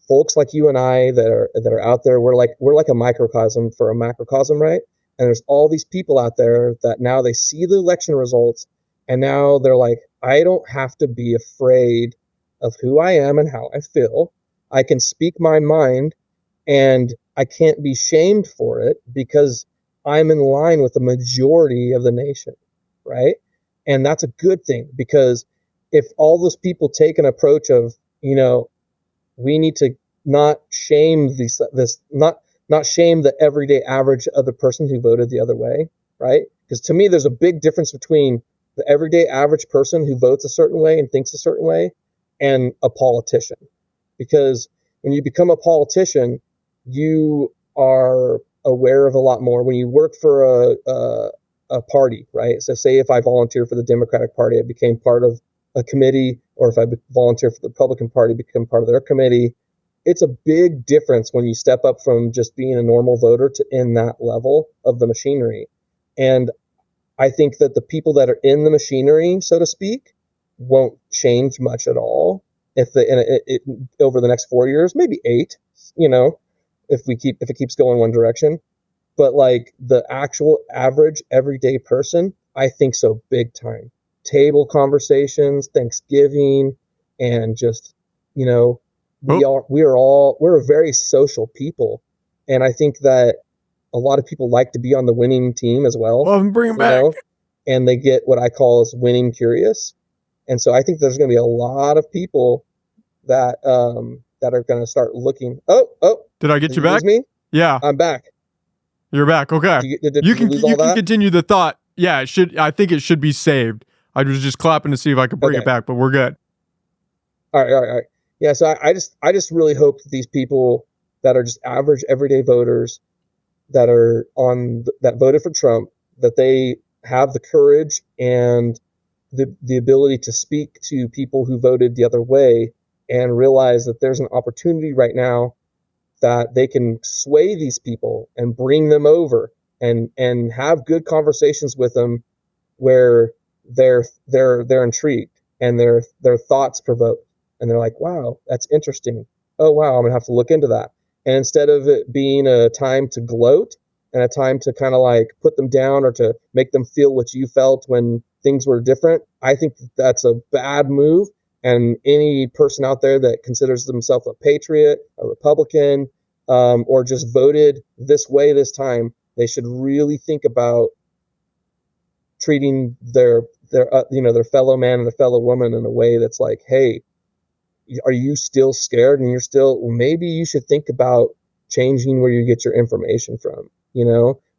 folks like you and I that are out there. We're like a microcosm for a macrocosm, right? And there's all these people out there that now they see the election results and now they're like, I don't have to be afraid of who I am and how I feel. I can speak my mind and I can't be shamed for it because I'm in line with the majority of the nation, right? And that's a good thing because if all those people take an approach of, we need to not shame not shame the everyday average other person who voted the other way, right? Because to me, there's a big difference between the everyday average person who votes a certain way and thinks a certain way and a politician. Because when you become a politician, you are aware of a lot more. When you work for a party, right? So say if I volunteer for the Democratic Party, I became part of a committee, or if I volunteer for the Republican Party, become part of their committee. It's a big difference when you step up from just being a normal voter to in that level of the machinery. And I think that the people that are in the machinery, so to speak, won't change much at all if over the next 4 years, maybe 8, if it keeps going one direction. But like the actual average everyday person, I think so big time. Table conversations, Thanksgiving, and just, we're a very social people. And I think that a lot of people like to be on the winning team as well. Well, bring it back. And they get what I call as winning curious. And so I think there's going to be a lot of people that are going to start looking. Oh! Did I get you back? Me? Yeah, I'm back. You're back. Okay. Did you can continue the thought. Yeah, it should. I think it should be saved. I was just clapping to see if I could bring it back, but we're good. All right. Yeah. So I just really hope that these people that are just average everyday voters that voted for Trump, that they have the courage and the ability to speak to people who voted the other way and realize that there's an opportunity right now that they can sway these people and bring them over and have good conversations with them where they're intrigued and their thoughts provoked and they're like, wow, that's interesting. Oh wow, I'm gonna have to look into that. And instead of it being a time to gloat and a time to kind of like put them down or to make them feel what you felt when things were different, I think that's a bad move. And any person out there that considers themselves a patriot, a Republican, or just voted this way this time, they should really think about treating their fellow man and their fellow woman in a way that's like, hey, are you still scared? And you're still, well, maybe you should think about changing where you get your information from.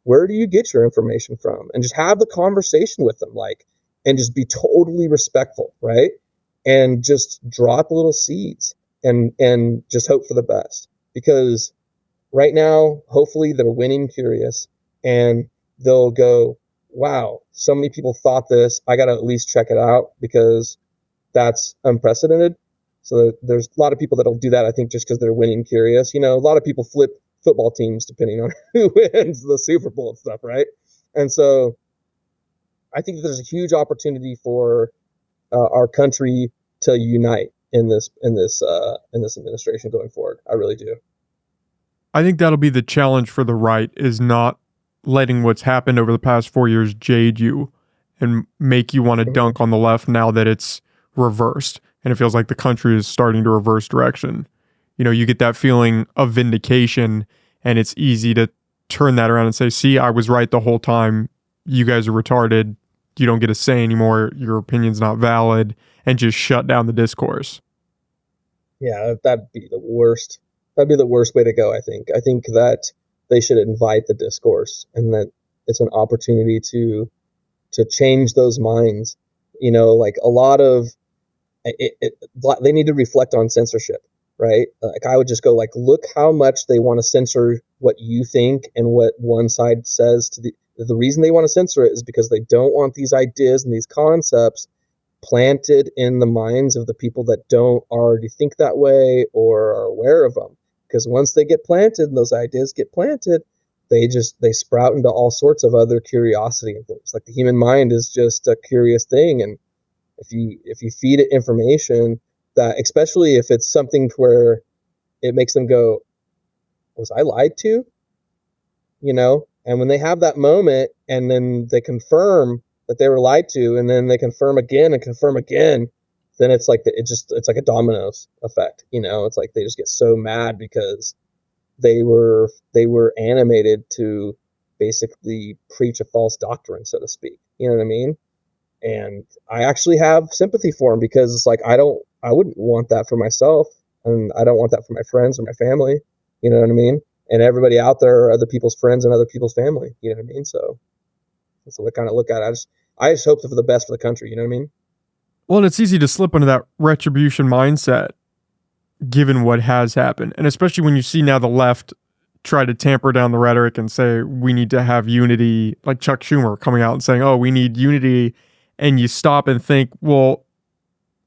Where do you get your information from? And just have the conversation with them, and just be totally respectful, right? And just drop little seeds and just hope for the best. Because right now, hopefully they're winning curious and they'll go, wow, so many people thought this. I got to at least check it out because that's unprecedented. So there's a lot of people that'll do that, I think, just because they're winning curious. A lot of people flip football teams depending on who wins the Super Bowl and stuff, right? And so I think there's a huge opportunity for our country to unite in this administration going forward. I really do. I think that'll be the challenge for the right, is not letting what's happened over the past 4 years jade you and make you want to dunk on the left now that it's reversed. And it feels like the country is starting to reverse direction. You get that feeling of vindication, and it's easy to turn that around and say, see, I was right the whole time. You guys are retarded. You don't get a say anymore. Your opinion's not valid, and just shut down the discourse. Yeah, that'd be the worst. That'd be the worst way to go, I think. I think that they should invite the discourse, and that it's an opportunity to change those minds. Like a lot of they need to reflect on censorship, right? Like I would just go look how much they want to censor what you think and what one side says. The reason they want to censor it is because they don't want these ideas and these concepts planted in the minds of the people that don't already think that way or are aware of them. Because once they get planted and those ideas get planted, they sprout into all sorts of other curiosity and things. Like the human mind is just a curious thing, and if you feed it information that, especially if it's something where it makes them go, was I lied to? And when they have that moment and then they confirm that they were lied to, and then they confirm again and confirm again, then it's like it's like a dominoes effect. It's like they just get so mad because they were animated to basically preach a false doctrine, so to speak. You know what I mean? And I actually have sympathy for them, because it's like I wouldn't want that for myself, and I don't want that for my friends or my family. You know what I mean? And everybody out there are other people's friends and other people's family. You know what I mean? So that's what I kind of look at. I just hope for the best for the country. You know what I mean? Well, and it's easy to slip into that retribution mindset given what has happened. And especially when you see now the left try to tamper down the rhetoric and say we need to have unity, like Chuck Schumer coming out and saying, oh, we need unity. And you stop and think, well,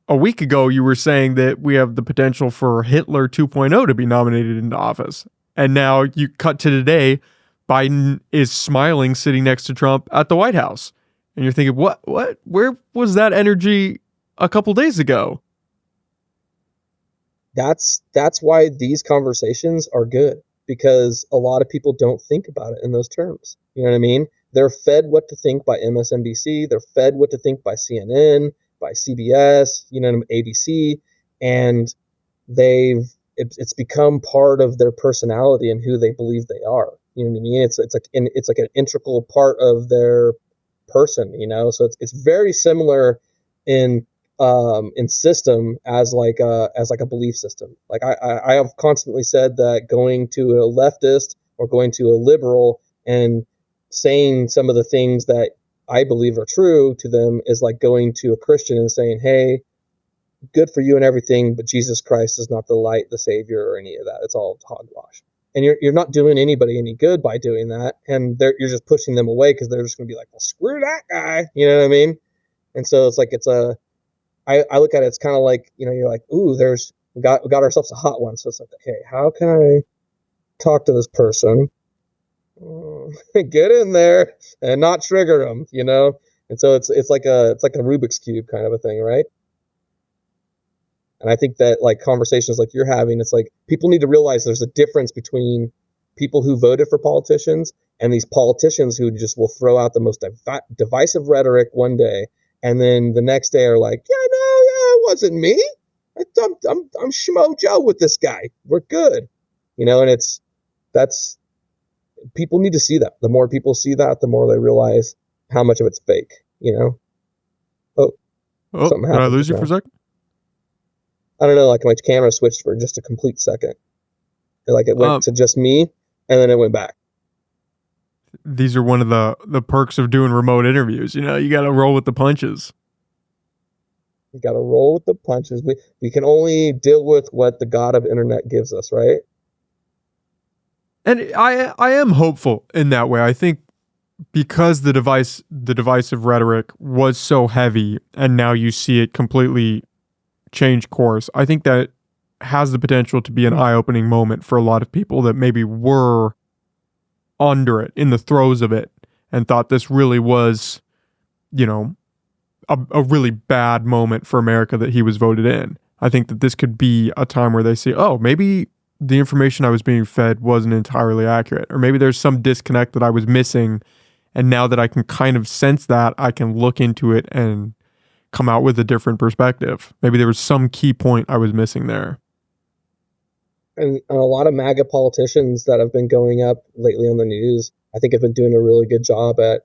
a week ago you were saying that we have the potential for Hitler 2.0 to be nominated into office. And now you cut to today, Biden is smiling sitting next to Trump at the White House. And you're thinking, what, where was that energy a couple days ago? That's why these conversations are good, because a lot of people don't think about it in those terms. You know what I mean? They're fed what to think by MSNBC. They're fed what to think by CNN, by CBS, ABC, and it's become part of their personality and who they believe they are. You know what I mean? It's like an integral part of their person. So it's very similar in system as like a belief system. Like I have constantly said that going to a leftist or going to a liberal and saying some of the things that I believe are true to them is like going to a Christian and saying, hey, good for you and everything, but Jesus Christ is not the light, the savior, or any of that. It's all hogwash. And you're not doing anybody any good by doing that. And you're just pushing them away because they're just going to be like, well, screw that guy. You know what I mean? And so it's like, I look at it, it's kind of like, you're like, ooh, we got ourselves a hot one. So it's like, okay, how can I talk to this person, get in there and not trigger them, And so it's like a Rubik's Cube kind of a thing, right? And I think that like conversations like you're having, it's like people need to realize there's a difference between people who voted for politicians and these politicians who just will throw out the most divisive rhetoric one day And then the next day are like, yeah, no, yeah, it wasn't me. I'm Schmo Joe with this guy. We're good. And that's, people need to see that. The more people see that, the more they realize how much of it's fake. Oh, Oh, something did I happened lose just you for now. a second? I don't know, like my camera switched for just a complete second. Like it went Um, to just me and then it went back. these are one of the perks of doing remote interviews. You got to roll with the punches. You got to roll with the punches. We can only deal with what the god of internet gives us, right? And I am hopeful in that way. I think because the divisive rhetoric was so heavy, and now you see it completely change course. I think that has the potential to be an eye-opening moment for a lot of people that maybe were under it, in the throes of it, and thought this really was, you know, a really bad moment for America that he was voted in. I think that this could be a time where they say, oh, maybe the information I was being fed wasn't entirely accurate, or maybe there's some disconnect that I was missing. And now that I can kind of sense that, I can look into it and come out with a different perspective. Maybe there was some key point I was missing there. And a lot of MAGA politicians that have been going up lately on the news, I think have been doing a really good job at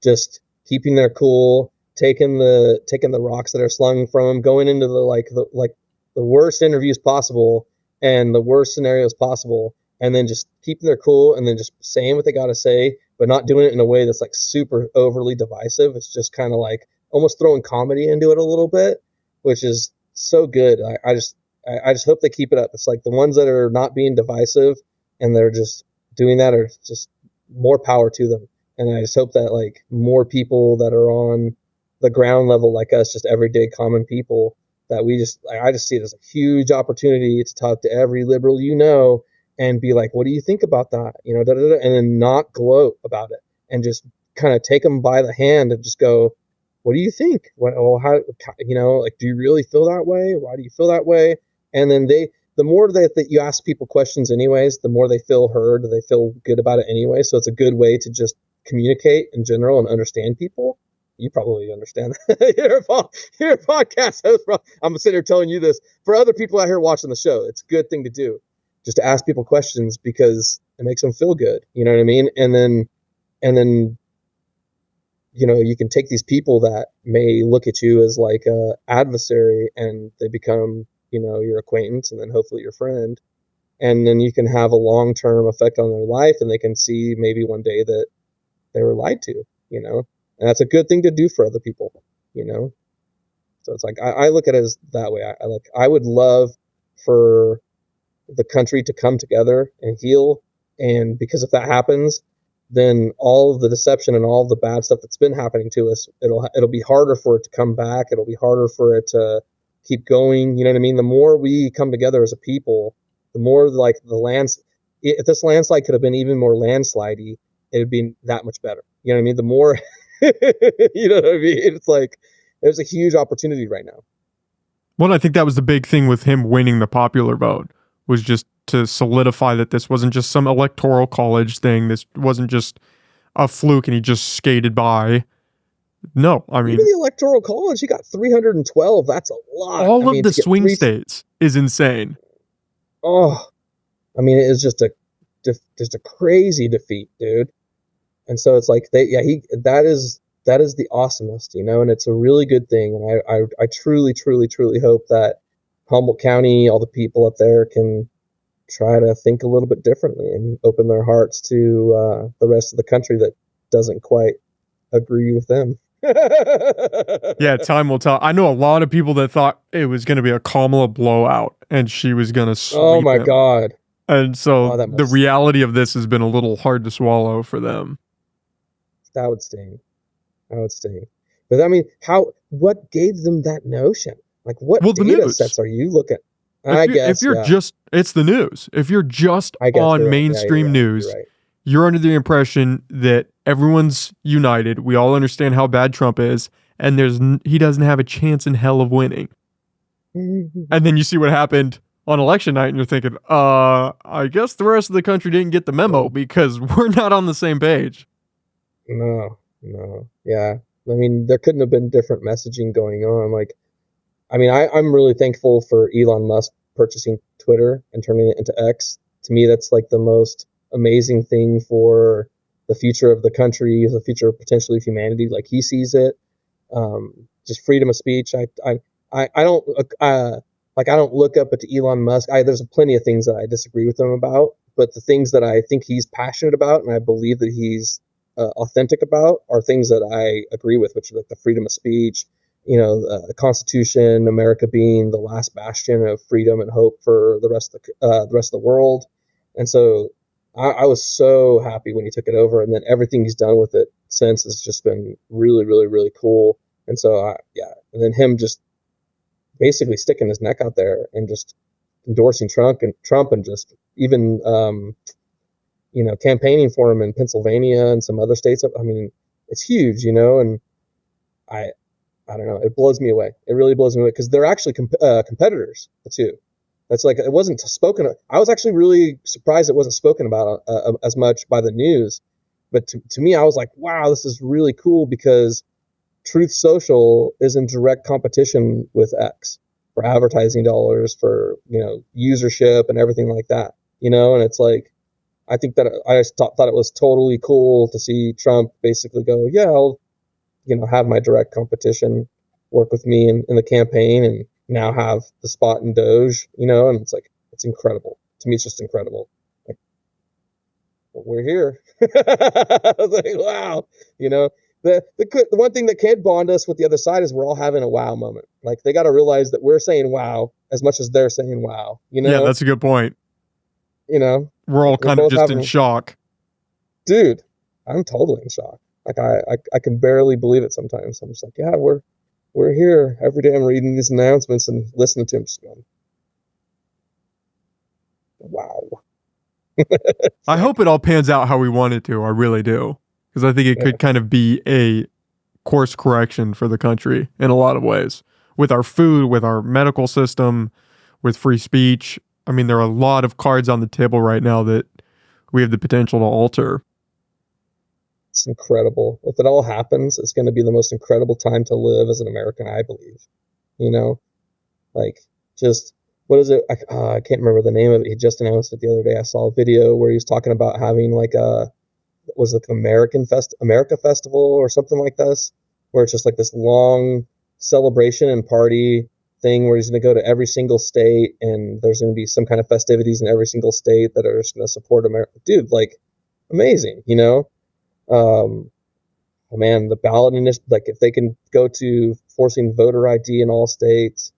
just keeping their cool, taking the rocks that are slung from them, going into the worst interviews possible and the worst scenarios possible, and then just keeping their cool and then just saying what they got to say, but not doing it in a way that's like super overly divisive. It's just kind of like almost throwing comedy into it a little bit, which is so good. I just hope they keep it up. It's like the ones that are not being divisive and they're just doing that are just more power to them. And I just hope that like more people that are on the ground level like us, just everyday common people, that I just see it as a huge opportunity to talk to every liberal and be like, what do you think about that? And then not gloat about it and just kind of take them by the hand and just go, what do you think? How, like, do you really feel that way? Why do you feel that way? And then the more that you ask people questions anyways, the more they feel heard, they feel good about it anyway. So it's a good way to just communicate in general and understand people. You probably understand that. You're a podcast host. I'm sitting here telling you this. For other people out here watching the show, it's a good thing to do. Just to ask people questions because it makes them feel good. You know what I mean? And then you can take these people that may look at you as like a adversary and they become, your acquaintance and then hopefully your friend. And then you can have a long-term effect on their life and they can see maybe one day that they were lied to, and that's a good thing to do for other people, So it's like, I look at it as that way. I would love for the country to come together and heal. And because if that happens, then all of the deception and all of the bad stuff that's been happening to us, it'll be harder for it to come back. It'll be harder for it to keep going. You know what I mean? The more we come together as a people, the more like if this landslide could have been even more landslidey, it would be that much better. You know what I mean? The more, you know what I mean? It's like, there's a huge opportunity right now. Well, I think that was the big thing with him winning the popular vote, was just to solidify that this wasn't just some electoral college thing. This wasn't just a fluke and he just skated by. No, I mean, even the electoral college, he got 312. That's a lot. All of the swing states is insane. Oh, I mean, it is just a crazy defeat, dude. And so it's like that is the awesomest, and it's a really good thing. And I truly, truly, truly hope that Humboldt County, all the people up there can try to think a little bit differently and open their hearts to the rest of the country that doesn't quite agree with them. Yeah, time will tell. I know a lot of people that thought it was going to be a Kamala blowout and she was going to sweep Oh my him. God. And so the reality of this has been a little hard to swallow for them. That would sting. But I mean, what gave them that notion? Like, what data sets are you looking at? It's the news. If you're just on mainstream news, you're under the impression that everyone's united. We all understand how bad Trump is, and he doesn't have a chance in hell of winning. And then you see what happened on election night, and you're thinking, I guess the rest of the country didn't get the memo because we're not on the same page. No. Yeah. I mean, there couldn't have been different messaging going on. Like, I mean, I'm really thankful for Elon Musk purchasing Twitter and turning it into X. To me, that's like the most amazing thing for the future of the country, the future of potentially humanity, like he sees it. Just freedom of speech. I don't like I don't look up to Elon Musk. There's plenty of things that I disagree with him about, but the things that I think he's passionate about and I believe that he's authentic about are things that I agree with, which are like the freedom of speech, the Constitution, America being the last bastion of freedom and hope for the rest of the world. And so I was so happy when he took it over, and then everything he's done with it since has just been really, really, really cool. And so yeah, and then him just basically sticking his neck out there and just endorsing Trump and just even campaigning for him in Pennsylvania and some other states. I mean, it's huge, and I don't know. It blows me away. It really blows me away because they're actually competitors too. That's like, it wasn't spoken. I was actually really surprised it wasn't spoken about as much by the news. But to me, I was like, wow, this is really cool because Truth Social is in direct competition with X for advertising dollars, for, usership and everything like that, and it's like, I think that I just thought it was totally cool to see Trump basically go, yeah, I'll, have my direct competition work with me in the campaign and now have the spot in Doge, and it's like, it's incredible. To me, it's just incredible. Like, well, we're here. I was like, wow, the one thing that can bond us with the other side is we're all having a wow moment. Like, they got to realize that we're saying wow as much as they're saying wow, Yeah, that's a good point. We're all kind of just in shock. Dude, I'm totally in shock. Like, I can barely believe it sometimes. I'm just like, yeah, we're here. Every day I'm reading these announcements and listening to them, just going, wow. I hope it all pans out how we want it to. I really do. Because I think it could kind of be a course correction for the country in a lot of ways. With our food, with our medical system, with free speech. I mean, there are a lot of cards on the table right now that we have the potential to alter. It's incredible. If it all happens, it's going to be the most incredible time to live as an American, I believe. Like, just, what is it? I can't remember the name of it. He just announced it the other day. I saw a video where he was talking about having like was it the America Festival or something like this, where it's just like this long celebration and party thing where he's going to go to every single state and there's going to be some kind of festivities in every single state that are just going to support America. Dude, like, amazing, man, the ballot initiative, like, if they can go to forcing voter ID in all states,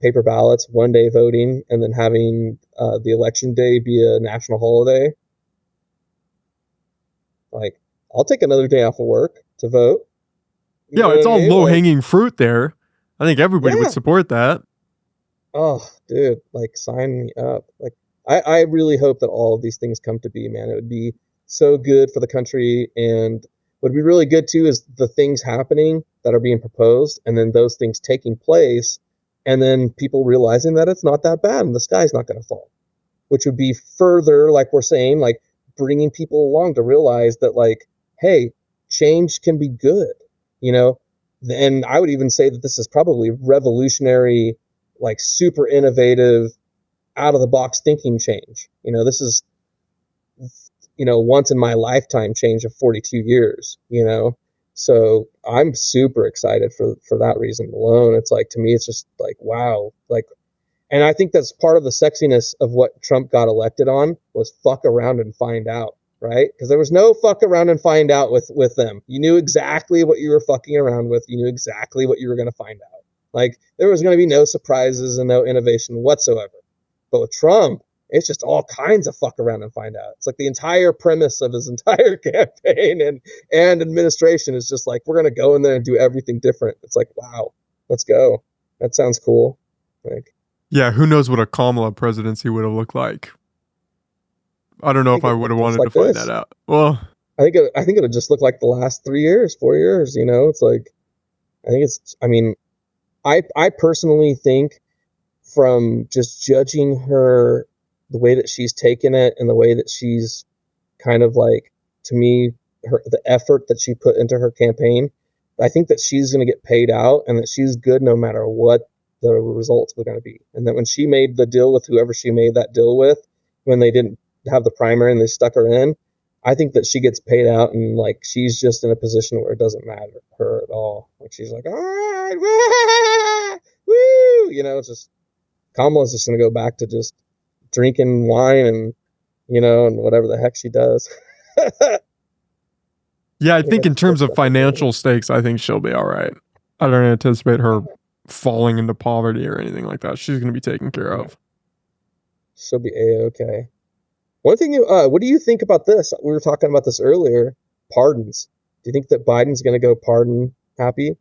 paper ballots, 1 day voting, and then having the election day be a national holiday, like, I'll take another day off of work to vote. Yeah, it's all low-hanging fruit there. I think everybody would support that. Oh, dude, like, sign me up. Like, I really hope that all of these things come to be, man. It would be so good for the country, and what would be really good too is the things happening that are being proposed, and then those things taking place, and then people realizing that it's not that bad and the sky's not going to fall, which would be further, like we're saying, like, bringing people along to realize that, like, hey, change can be good, and I would even say that this is probably revolutionary, like, super innovative, out of the box thinking change. This is, once in my lifetime change of 42 years, so I'm super excited for that reason alone. It's like, to me, it's just like, wow. Like, and I think that's part of the sexiness of what Trump got elected on, was fuck around and find out, right? Because there was no fuck around and find out with them. You knew exactly what you were fucking around with. You knew exactly what you were going to find out. Like, there was going to be no surprises and no innovation whatsoever. But with Trump, it's just all kinds of fuck around and find out. It's like the entire premise of his entire campaign and administration is just like, we're going to go in there and do everything different. It's like, wow, let's go. That sounds cool. Like, yeah, who knows what a Kamala presidency would have looked like. I don't know if I would have wanted to find that out. Well, I think it would just look like the last 4 years. It's like, I personally think, from just judging her, the way that she's taken it and the way that she's kind of, like, to me, the effort that she put into her campaign, I think that she's going to get paid out and that she's good no matter what the results were going to be. And that when she made the deal with whoever she made that deal with, when they didn't have the primary and they stuck her in, I think that she gets paid out and like she's just in a position where it doesn't matter to her at all. Like she's like, all right, woo, it's just Kamala's just going to go back to just drinking wine and and whatever the heck she does. Yeah, I think in terms of financial stakes, I think she'll be all right. I don't anticipate her falling into poverty or anything like that. She's going to be taken care of. She'll be A-okay. One thing, what do you think about this? We were talking about this earlier. Pardons. Do you think that Biden's going to go pardon happy?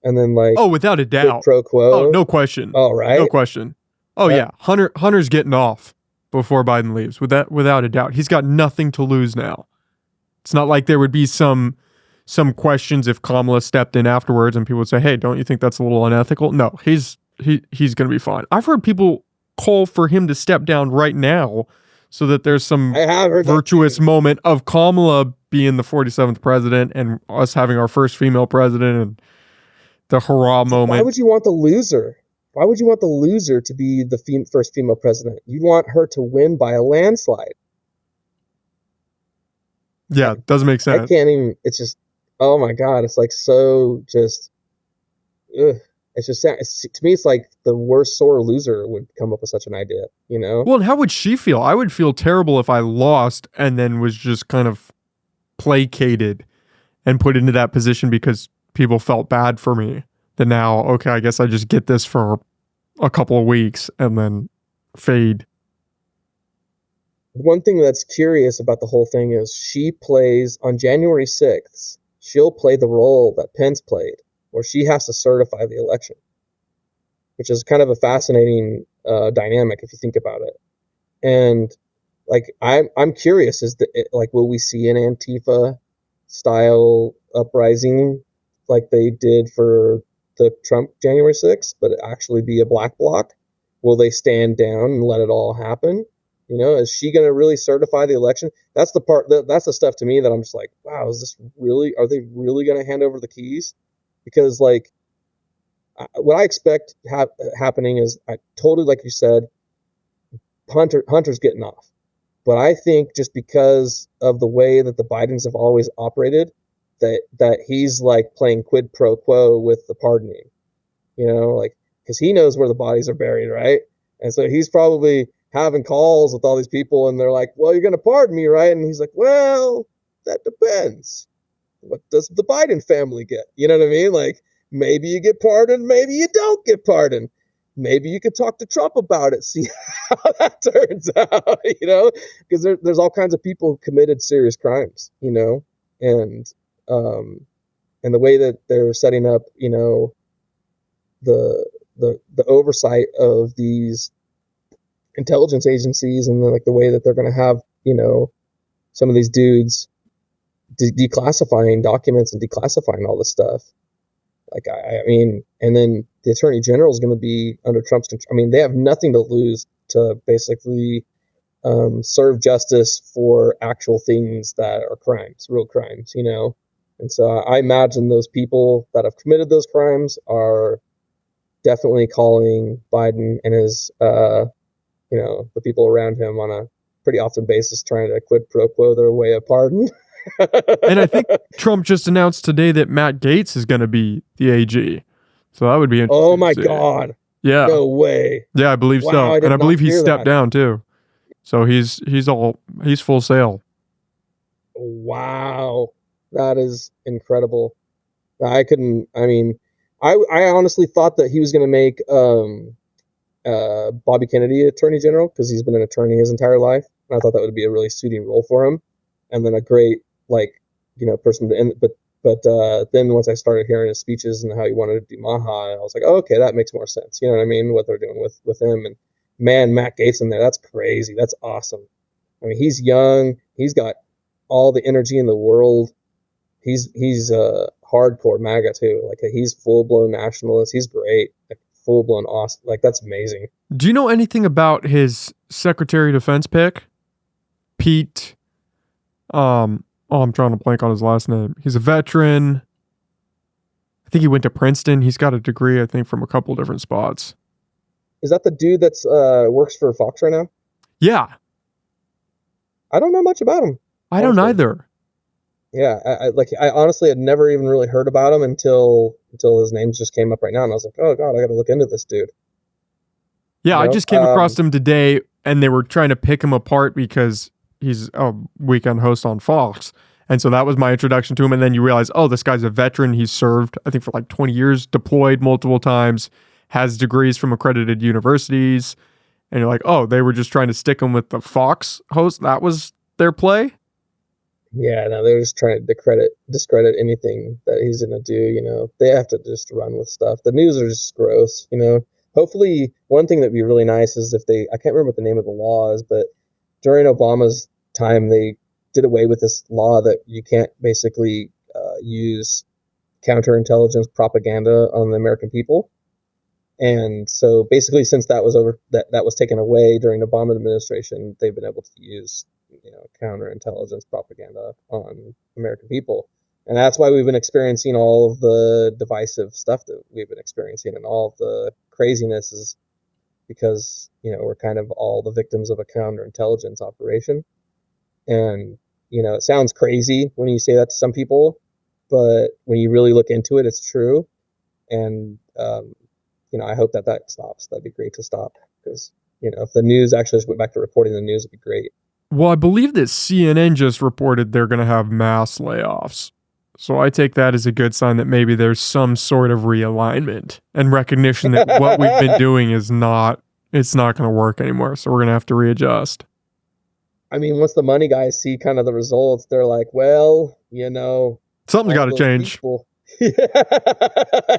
And then without a doubt. Pro quo? Oh, no question. Oh, right? No question. Oh, yeah. Hunter's getting off before Biden leaves, without a doubt. He's got nothing to lose now. It's not like there would be some questions if Kamala stepped in afterwards and people would say, hey, don't you think that's a little unethical? No, he's going to be fine. I've heard people call for him to step down right now so that there's some virtuous moment of Kamala being the 47th president and us having our first female president and the hurrah moment. Why would you want the loser? Why would you want the loser to be the first female president? You want her to win by a landslide. Yeah, doesn't make sense. I can't even, it's just, oh my God, it's like so just, ugh. It's just, to me, it's like the worst sore loser would come up with such an idea, Well, and how would she feel? I would feel terrible if I lost and then was just kind of placated and put into that position because people felt bad for me. Then now, okay, I guess I just get this for a couple of weeks and then fade. One thing that's curious about the whole thing is she plays on January 6th, she'll play the role that Pence played, where she has to certify the election, which is kind of a fascinating dynamic if you think about it. And like, I'm curious, will we see an Antifa style uprising like they did for the Trump January 6th, but it actually be a black bloc? Will they stand down and let it all happen? Is she going to really certify the election? That's the part that's the stuff to me that I'm just like, wow, are they really going to hand over the keys? Because what I expect happening is, I totally, like you said, Hunter's getting off. But I think just because of the way that the Bidens have always operated, that he's like playing quid pro quo with the pardoning, because he knows where the bodies are buried, right? And so he's probably having calls with all these people and they're like, well, you're going to pardon me, right? And he's like, well, that depends. What does the Biden family get? You know what I mean? Like, maybe you get pardoned, maybe you don't get pardoned. Maybe you could talk to Trump about it, see how that turns out, because there's all kinds of people who committed serious crimes, and the way that they're setting up, the oversight of these intelligence agencies and the way that they're going to have, some of these dudes declassifying documents and declassifying all this stuff. Like, I mean, and then the attorney general is going to be under Trump's control. I mean, they have nothing to lose to basically serve justice for actual things that are crimes, real crimes, And so I imagine those people that have committed those crimes are definitely calling Biden and his, the people around him on a pretty often basis, trying to quid pro quo their way of pardon. And I think Trump just announced today that Matt Gaetz is going to be the AG. So that would be interesting. Oh my God. Yeah. No way. Yeah, I believe so. And I believe he stepped down too. So he's full sail. Wow. That is incredible. I honestly thought that he was going to make Bobby Kennedy Attorney General, because he's been an attorney his entire life. And I thought that would be a really suiting role for him. And then a great, person to end. But then once I started hearing his speeches and how he wanted to do Maha, I was like, oh, okay, that makes more sense. You know what I mean? What they're doing with him. And man, Matt Gaetz in there, that's crazy. That's awesome. I mean, he's young. He's got all the energy in the world. He's hardcore MAGA too. Like, he's full blown nationalist. He's great. Like, full blown awesome. Like, that's amazing. Do you know anything about his Secretary of Defense pick? Pete. I'm trying to blank on his last name. He's a veteran. think he went to Princeton. He's got a degree, I think, from a couple different spots. Is that the dude that's works for Fox right now? Yeah. I don't know much about him. I don't either. Yeah, I honestly had never even really heard about him until his name just came up right now, and I was like, oh god, I got to look into this dude. Yeah, I just came across him today, and they were trying to pick him apart because he's a weekend host on Fox. And so that was my introduction to him. And then you realize, oh, this guy's a veteran. He's served, I think, for like 20 years, deployed multiple times, has degrees from accredited universities. And you're like, oh, they were just trying to stick him with the Fox host. That was their play? Yeah, no, they're just trying to discredit anything that he's going to do. They have to just run with stuff. The news are just gross. Hopefully, one thing that'd be really nice is if I can't remember what the name of the law is, but during Obama's time, they did away with this law that you can't basically use counterintelligence propaganda on the American people. And so basically, since that was that was taken away during the Obama administration, they've been able to use counterintelligence propaganda on American people. And that's why we've been experiencing all of the divisive stuff that we've been experiencing, and all of the craziness is because we're kind of all the victims of a counterintelligence operation. And it sounds crazy when you say that to some people, but when you really look into it, it's true. And I hope that stops. That'd be great to stop, because if the news actually just went back to reporting the news, it'd be great. Well, I believe that CNN just reported they're going to have mass layoffs. So I take that as a good sign that maybe there's some sort of realignment and recognition that what we've been doing it's not going to work anymore. So we're going to have to readjust. I mean, once the money guys see kind of the results, they're like, well, something's got to change. Yeah,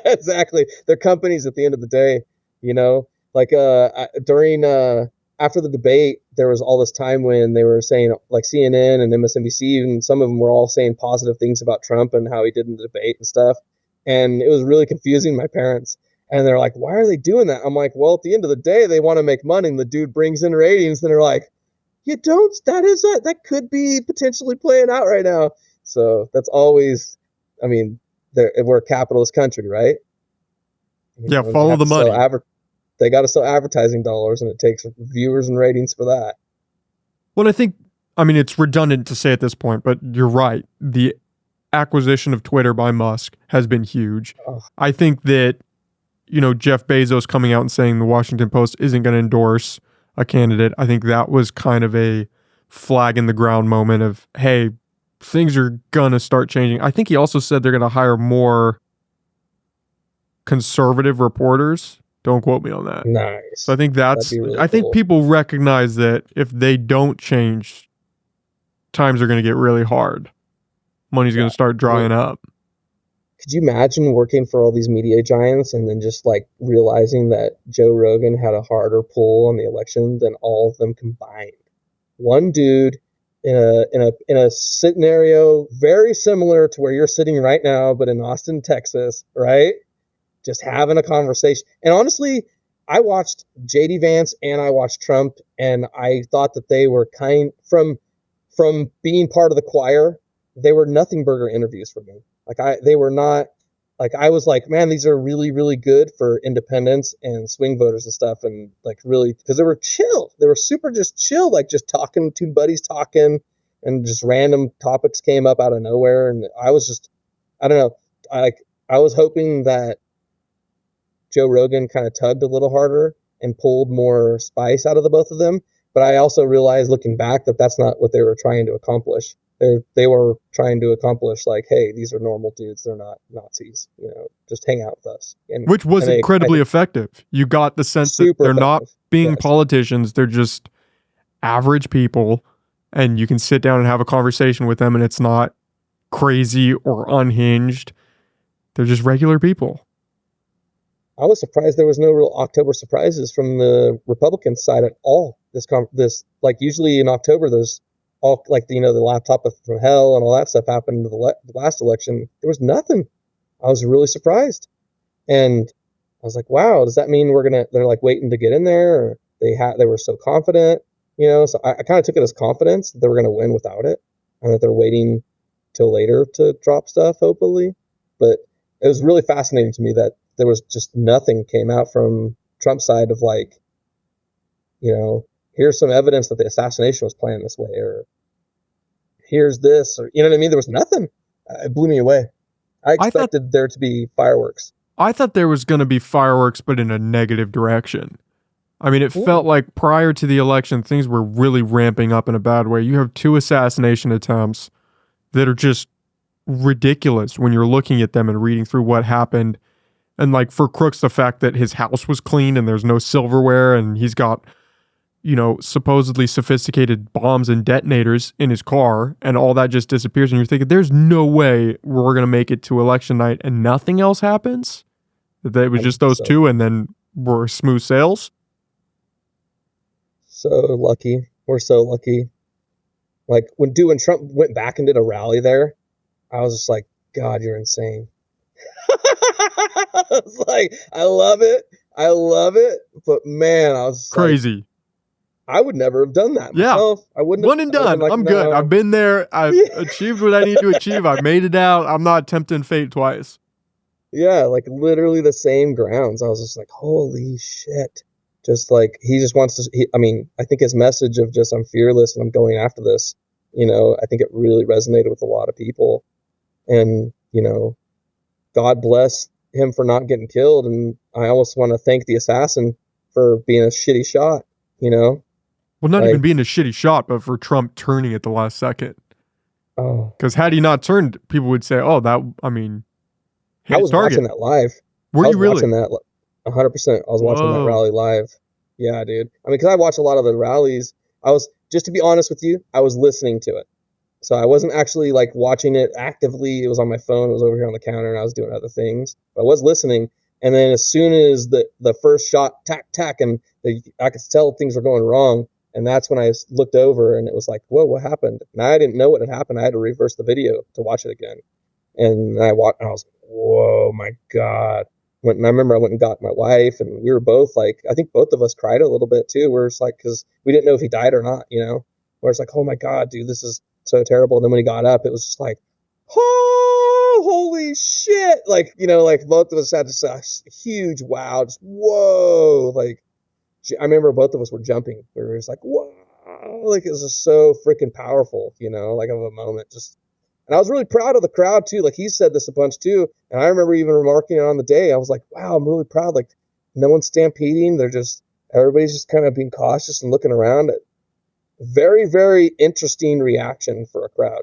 exactly. They're companies at the end of the day, like during after the debate, there was all this time when they were saying, like, CNN and MSNBC, and some of them were all saying positive things about Trump and how he did in the debate and stuff. And it was really confusing my parents. And they're like, why are they doing that? I'm like, well, at the end of the day, they want to make money, and the dude brings in ratings. And they're like, that could be potentially playing out right now. So that's always, I mean, we're a capitalist country, right? Follow the money. They got to sell advertising dollars, and it takes viewers and ratings for that. Well, it's redundant to say at this point, but you're right. The acquisition of Twitter by Musk has been huge. Oh. I think that, Jeff Bezos coming out and saying the Washington Post isn't going to endorse a candidate, I think that was kind of a flag in the ground moment of, hey, things are going to start changing. I think he also said they're going to hire more conservative reporters. Don't quote me on that. Nice. So I think I think people recognize that if they don't change, times are going to get really hard. Money's going to start drying up. Could you imagine working for all these media giants and then just like realizing that Joe Rogan had a harder pull on the election than all of them combined? One dude in a scenario very similar to where you're sitting right now, but in Austin, Texas, right? Just having a conversation. And honestly, I watched JD Vance and I watched Trump, and I thought that they were from being part of the choir, they were nothing burger interviews for me. I was like, man, these are really, really good for independents and swing voters and stuff. And like, really, because they were chill. They were super just chill, like just talking, two buddies talking, and just random topics came up out of nowhere. And I was just, I don't know. I was hoping that Joe Rogan kind of tugged a little harder and pulled more spice out of the both of them. But I also realized looking back that that's not what they were trying to accomplish. They were trying to accomplish like, hey, these are normal dudes. They're not Nazis. Just hang out with us. Which was incredibly effective. You got the sense that they're not being politicians. They're just average people, and you can sit down and have a conversation with them, and it's not crazy or unhinged. They're just regular people. I was surprised there was no real October surprises from the Republican side at all. This like usually in October there's all like the laptop from hell and all that stuff happened to the last election. There was nothing. I was really surprised, and I was like, wow, does that mean they're like waiting to get in there, or they were so confident, So I kind of took it as confidence that they were gonna win without it, and that they're waiting till later to drop stuff, hopefully. But it was really fascinating to me that there was just nothing came out from Trump's side of like, here's some evidence that the assassination was planned this way, or here's this, or you know what I mean? There was nothing. It blew me away. I expected there to be fireworks. I thought there was going to be fireworks, but in a negative direction. I mean, it felt like prior to the election, things were really ramping up in a bad way. You have 2 assassination attempts that are just ridiculous when you're looking at them and reading through what happened. And like for Crooks, the fact that his house was clean and there's no silverware and he's got, supposedly sophisticated bombs and detonators in his car, and all that just disappears. And you're thinking, there's no way we're going to make it to election night and nothing else happens. That it was just those 2 and then we're smooth sales. So lucky. We're so lucky. Like when Trump went back and did a rally there, I was just like, God, you're insane. I was like, I love it. But man, I was crazy. Like, I would never have done that myself. I wouldn't. One and done. Like, I'm good. I've been there. I've achieved what I need to achieve. I made it out. I'm not tempting fate twice. Yeah, like literally the same grounds. I was just like, holy shit. Just like, he just wants to, I think his message of just, I'm fearless and I'm going after this, I think it really resonated with a lot of people. And, God bless him for not getting killed. And I almost want to thank the assassin for being a shitty shot, Well, not even being a shitty shot, but for Trump turning at the last second. Oh. Because had he not turned, people would say, oh, that, I was watching that live. Were you really? Watching that 100%. I was watching that rally live. Yeah, dude. Because I watch a lot of the rallies. Just to be honest with you, I was listening to it. So I wasn't actually like watching it actively. It was on my phone. It was over here on the counter and I was doing other things. But I was listening. And then as soon as the first shot, tack, and I could tell things were going wrong. And that's when I looked over and it was like, whoa, what happened? And I didn't know what had happened. I had to reverse the video to watch it again. And I was like, whoa, my God. I remember I went and got my wife and we were both like, I think both of us cried a little bit too. We're just like, because we didn't know if he died or not, Where it's like, oh my God, dude, this is so terrible. And then when he got up, it was just like, oh, holy shit. Like, like both of us had just a huge wow, just whoa. Like, I remember both of us were jumping. We were just like, whoa. Like, it was just so freaking powerful, like of a moment. And I was really proud of the crowd too. Like, he said this a bunch too. And I remember even remarking it on the day. I was like, wow, I'm really proud. Like, no one's stampeding. Everybody's just kind of being cautious and looking around. Very, very interesting reaction for a crowd.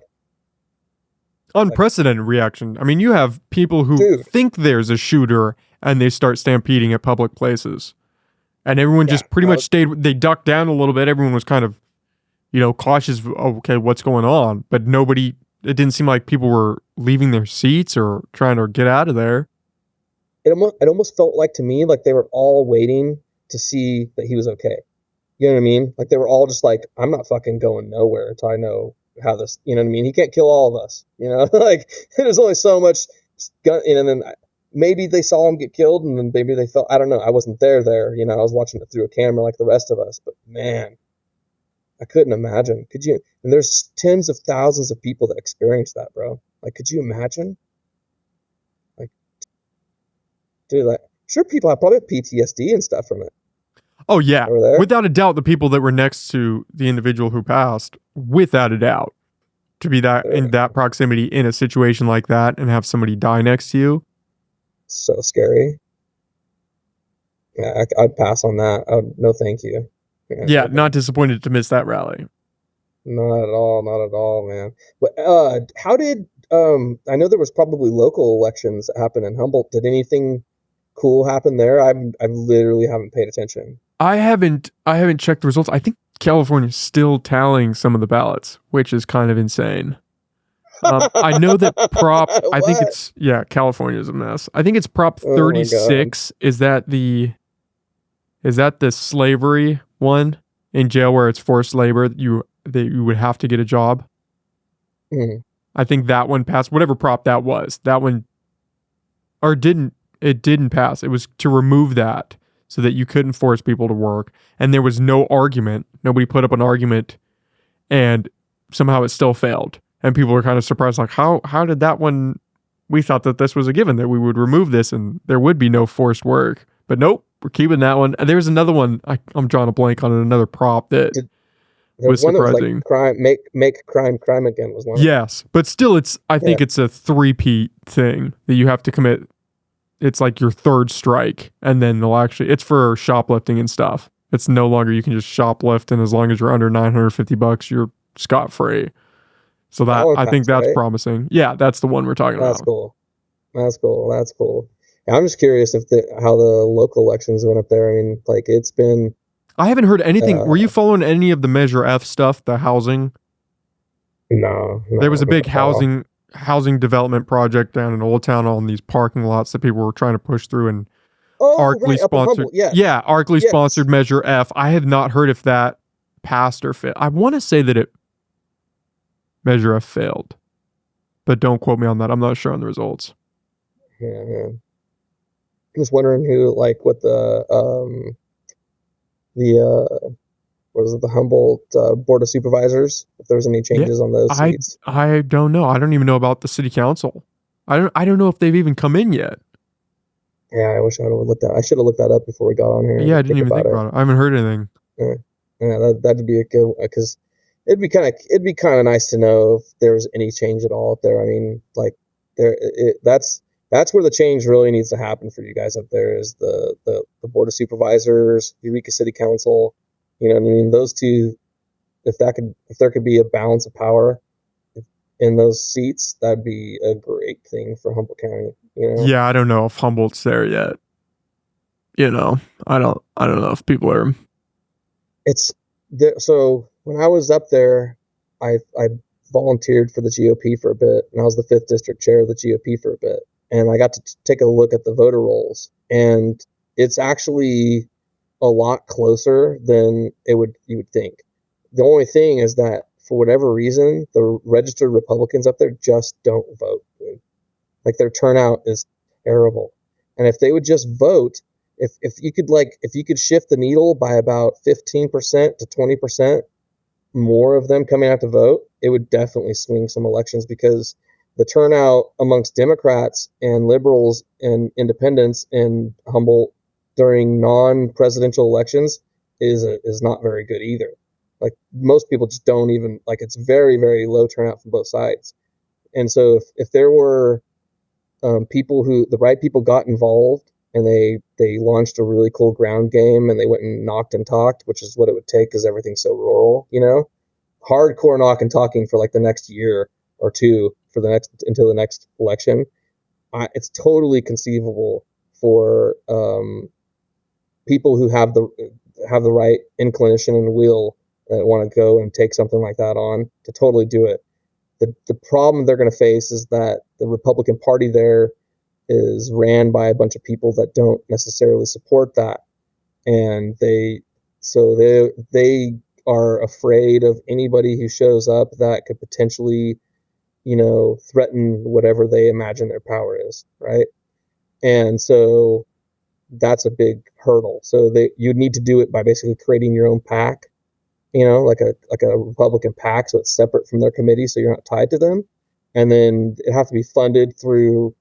Unprecedented reaction. I mean, you have people who think there's a shooter and they start stampeding at public places. And everyone just pretty much they ducked down a little bit. Everyone was kind of, cautious of, okay, what's going on? But it didn't seem like people were leaving their seats or trying to get out of there. It almost felt like to me, like they were all waiting to see that he was okay. You know what I mean? Like they were all just like, I'm not fucking going nowhere until I know how this, you know what I mean? He can't kill all of us, like there's only so much gun, and then maybe they saw him get killed and then maybe they felt, I don't know. I wasn't there. I was watching it through a camera like the rest of us, but man, I couldn't imagine. Could you? And there's tens of thousands of people that experience that, bro. Like, could you imagine? Like, dude, like, sure, people have probably PTSD and stuff from it. Oh, yeah. Without a doubt, the people that were next to the individual who passed, without a doubt, to be that in that proximity in a situation like that and have somebody die next to you. So scary. Yeah, I'd pass on that. No, thank you. Yeah, not disappointed to miss that rally. Not at all, man. But how did I know there was probably local elections that happened in Humboldt. Did anything cool happen there? I literally haven't paid attention. I haven't checked the results. I think California's still tallying some of the ballots, which is kind of insane. I know that I think it's, California's a mess. I think it's Prop 36. Is that the slavery one in jail where it's forced labor that you would have to get a job? Mm-hmm. I think that one passed, whatever prop that was. That one, or it didn't pass. It was to remove that so that you couldn't force people to work. And there was no argument. Nobody put up an argument and somehow it still failed. And people were kind of surprised, like, how did that one we thought that this was a given, that we would remove this and there would be no forced work. But nope, we're keeping that one. And there's another one. I'm drawing a blank on another prop that There's was one that was like surprising. crime, make crime again was one. Yes, but still, I think it's a three-peat thing that you have to commit. It's like your third strike, and then it's for shoplifting and stuff. It's no longer you can just shoplift, and as long as you're under $950, you're scot-free. So I think that's promising. Yeah, that's the one we're talking about. That's cool. Yeah, I'm just curious how the local elections went up there. I mean, like it's been. I haven't heard anything. Were you following any of the Measure F stuff? The housing? No. There was a big housing development project down in Old Town on these parking lots that people were trying to push through, and Arkley sponsored. Arkley sponsored Measure F. I have not heard if that passed or failed. I want to say that Measure F failed, but don't quote me on that. I'm not sure on the results. Yeah, man. I was wondering what the Humboldt Board of Supervisors, if there's any changes on those seats. I don't know. I don't even know about the city council. I don't know if they've even come in yet. Yeah, I wish I would have looked that. I should have looked that up before we got on here. Yeah, I didn't even think about it. I haven't heard anything. Yeah, that'd be a good, because it'd be kind of nice to know if there's any change at all up there. I mean, like that's where the change really needs to happen for you guys up there, is the Board of Supervisors, Eureka City Council. You know what I mean? Those two, if there could be a balance of power in those seats, that'd be a great thing for Humboldt County. You know? Yeah, I don't know if Humboldt's there yet. You know, I don't know if people are. So when I was up there, I volunteered for the GOP for a bit, and I was the 5th district chair of the GOP for a bit. And I got to take a look at the voter rolls, and it's actually a lot closer than you would think. The only thing is that for whatever reason, the registered Republicans up there just don't vote. Like their turnout is terrible. And if they would just vote, if you could shift the needle by about 15% to 20% more of them coming out to vote, it would definitely swing some elections, because the turnout amongst Democrats and liberals and independents in Humboldt during non-presidential elections is not very good either. Like most people just don't even, like, it's very, very low turnout from both sides. And so if there were the right people got involved, and they launched a really cool ground game, and they went and knocked and talked, which is what it would take because everything's so rural, you know, hardcore knock and talking for like the next year or two until the next election. It's totally conceivable for people who have the right inclination and will that want to go and take something like that on to totally do it. The problem they're going to face is that the Republican Party there is ran by a bunch of people that don't necessarily support that, and they are afraid of anybody who shows up that could potentially, you know, threaten whatever they imagine their power is, right? And so that's a big hurdle. So you'd need to do it by basically creating your own PAC, you know, like a Republican PAC, so it's separate from their committee, so you're not tied to them. And then it has to be funded through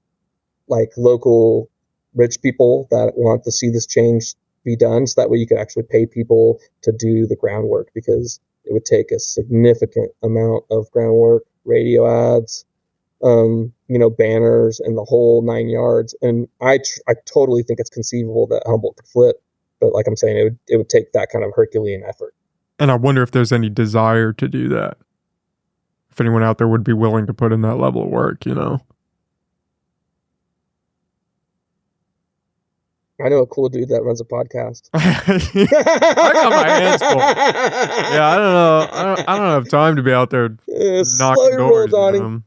like local rich people that want to see this change be done, so that way you could actually pay people to do the groundwork, because it would take a significant amount of groundwork, radio ads, you know, banners, and the whole 9 yards. And I totally think it's conceivable that Humboldt could flip, but like I'm saying, it would take that kind of Herculean effort. And I wonder if there's any desire to do that. If anyone out there would be willing to put in that level of work, you know. I know a cool dude that runs a podcast. I got my hands full. Yeah, I don't know. I don't have time to be out there knocking doors. Donnie.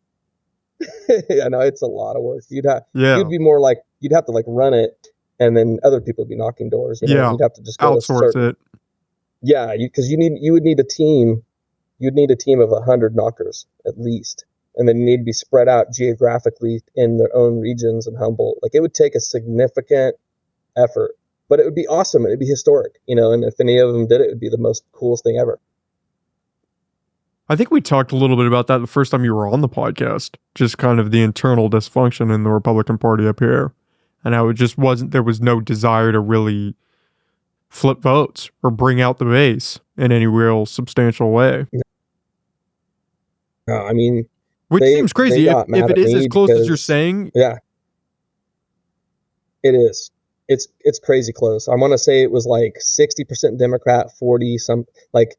Yeah, no, it's a lot of work. You'd be more like, you'd have to like run it, and then other people would be knocking doors. You know? Yeah, you'd have to just go outsource it. Yeah, because you would need a team. You'd need a team of 100 knockers at least, and then you need to be spread out geographically in their own regions in Humboldt. Like it would take a significant effort, but it would be awesome. It'd be historic, you know. And if any of them did it, it would be the most coolest thing ever. I think we talked a little bit about that the first time you were on the podcast, just kind of the internal dysfunction in the Republican Party up here. And how it just wasn't, there was no desire to really flip votes or bring out the base in any real substantial way. I mean, which seems crazy they if got mad it at is me as close as you're because, saying. yeah, it is. It's crazy close. I want to say it was like 60% Democrat, 40 some like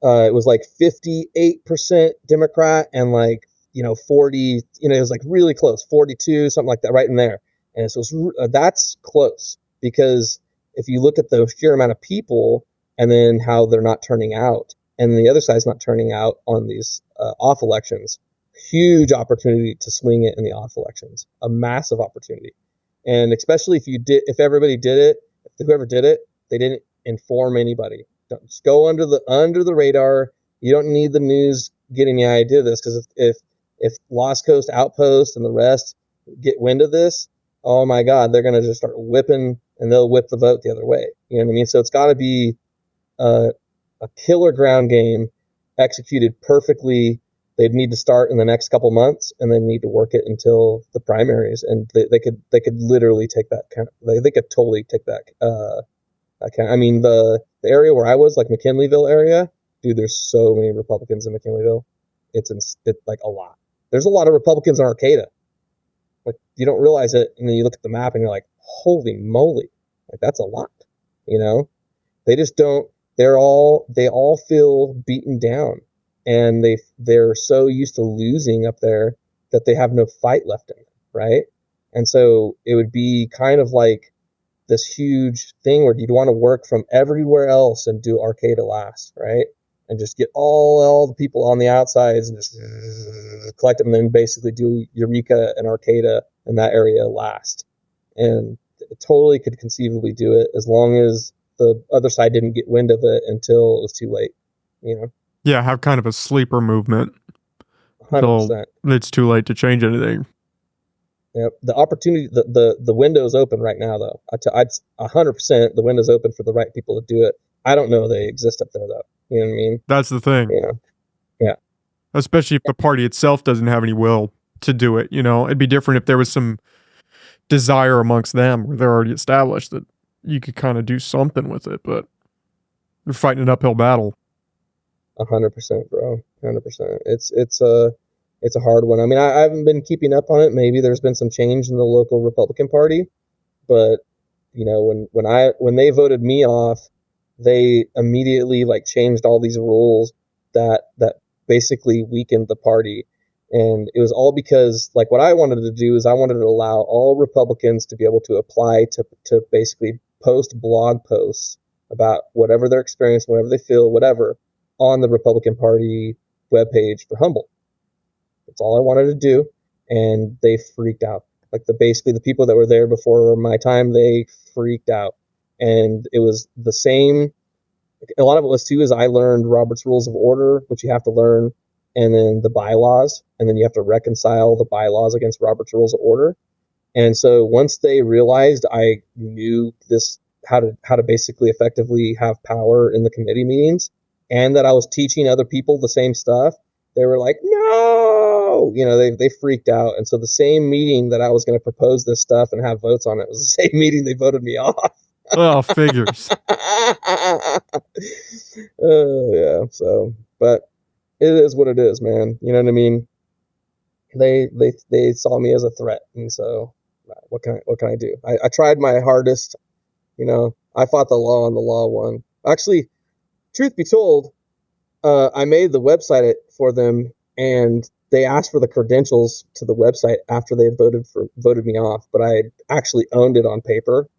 it was like 58% Democrat and like 40, it was like really close, 42 something like that, right in there. And so that's close, because if you look at the sheer amount of people and then how they're not turning out, and the other side's not turning out on these off elections, huge opportunity to swing it in the off elections, a massive opportunity. And especially if everybody did it, if whoever did it, they didn't inform anybody. Don't just go under the radar. You don't need the news getting the idea of this, because if Lost Coast Outpost and the rest get wind of this, oh my God, they're gonna just start whipping, and they'll whip the vote the other way. You know what I mean? So it's got to be a killer ground game executed perfectly. They'd need to start in the next couple months, and then need to work it until the primaries. And they could literally take that kind of, they could totally take that. I mean, the area where I was, like McKinleyville area, dude, there's so many Republicans in McKinleyville. It's like a lot. There's a lot of Republicans in Arcata. Like, you don't realize it, and then you look at the map and you're like, holy moly, like that's a lot. They just don't. They all feel beaten down, and they're so used to losing up there that they have no fight left in them, right? And so it would be kind of like this huge thing where you'd want to work from everywhere else and do Arcata last, right? And just get all the people on the outsides and just collect them, and then basically do Eureka and Arcata in that area last. And it totally could conceivably do it, as long as the other side didn't get wind of it until it was too late, Yeah, have kind of a sleeper movement. 100%. It's too late to change anything. Yep. The opportunity, the window's open right now, though. I'd 100% the window's open for the right people to do it. I don't know they exist up there, though. You know what I mean? That's the thing. Yeah. Especially if the party itself doesn't have any will to do it. It'd be different if there was some desire amongst them where they're already established that you could kind of do something with it, but you're fighting an uphill battle. 100%, bro. 100%. It's a hard one. I mean, I haven't been keeping up on it. Maybe there's been some change in the local Republican Party, but when they voted me off, they immediately changed all these rules that basically weakened the party. And it was all because what I wanted to do is I wanted to allow all Republicans to be able to apply to basically post blog posts about whatever their experience, whatever they feel, whatever, on the Republican Party webpage for Humboldt. That's all I wanted to do. And they freaked out. Basically the people that were there before my time, they freaked out. And it was the same. A lot of it was too, is I learned Robert's Rules of Order, which you have to learn, and then the bylaws, and then you have to reconcile the bylaws against Robert's Rules of Order. And so once they realized I knew this, how to basically effectively have power in the committee meetings, and that I was teaching other people the same stuff, they were like, no, they freaked out. And so the same meeting that I was going to propose this stuff and have votes on it was the same meeting they voted me off. Oh, figures. Yeah. So, but it is what it is, man. You know what I mean? They saw me as a threat, and so what can I do? I tried my hardest. I fought the law, and the law won. Actually, truth be told, I made the website for them, and they asked for the credentials to the website after they had voted me off, but I actually owned it on paper.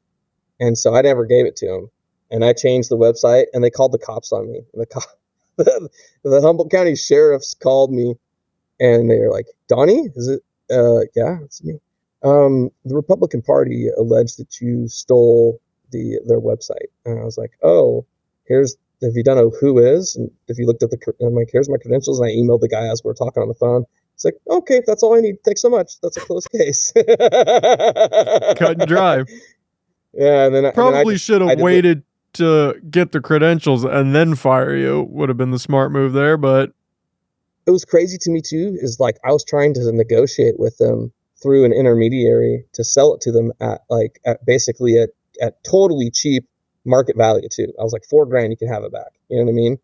And so I never gave it to them. And I changed the website, and they called the cops on me. And the Humboldt County sheriffs called me, and they were like, Donnie, is it? Yeah, it's me. The Republican Party alleged that you stole their website. And I was like, oh, have you done a who is? And if you looked at I'm like, here's my credentials. And I emailed the guy as we were talking on the phone. It's like, okay, if that's all I need, thanks so much. That's a closed case. Cut and dry. Yeah, and then probably should have waited to get the credentials and then fire you. Would have been the smart move there, but it was crazy to me too, is like I was trying to negotiate with them through an intermediary to sell it to them at basically at totally cheap market value too. I was like, $4,000, you can have it back. You know what I mean?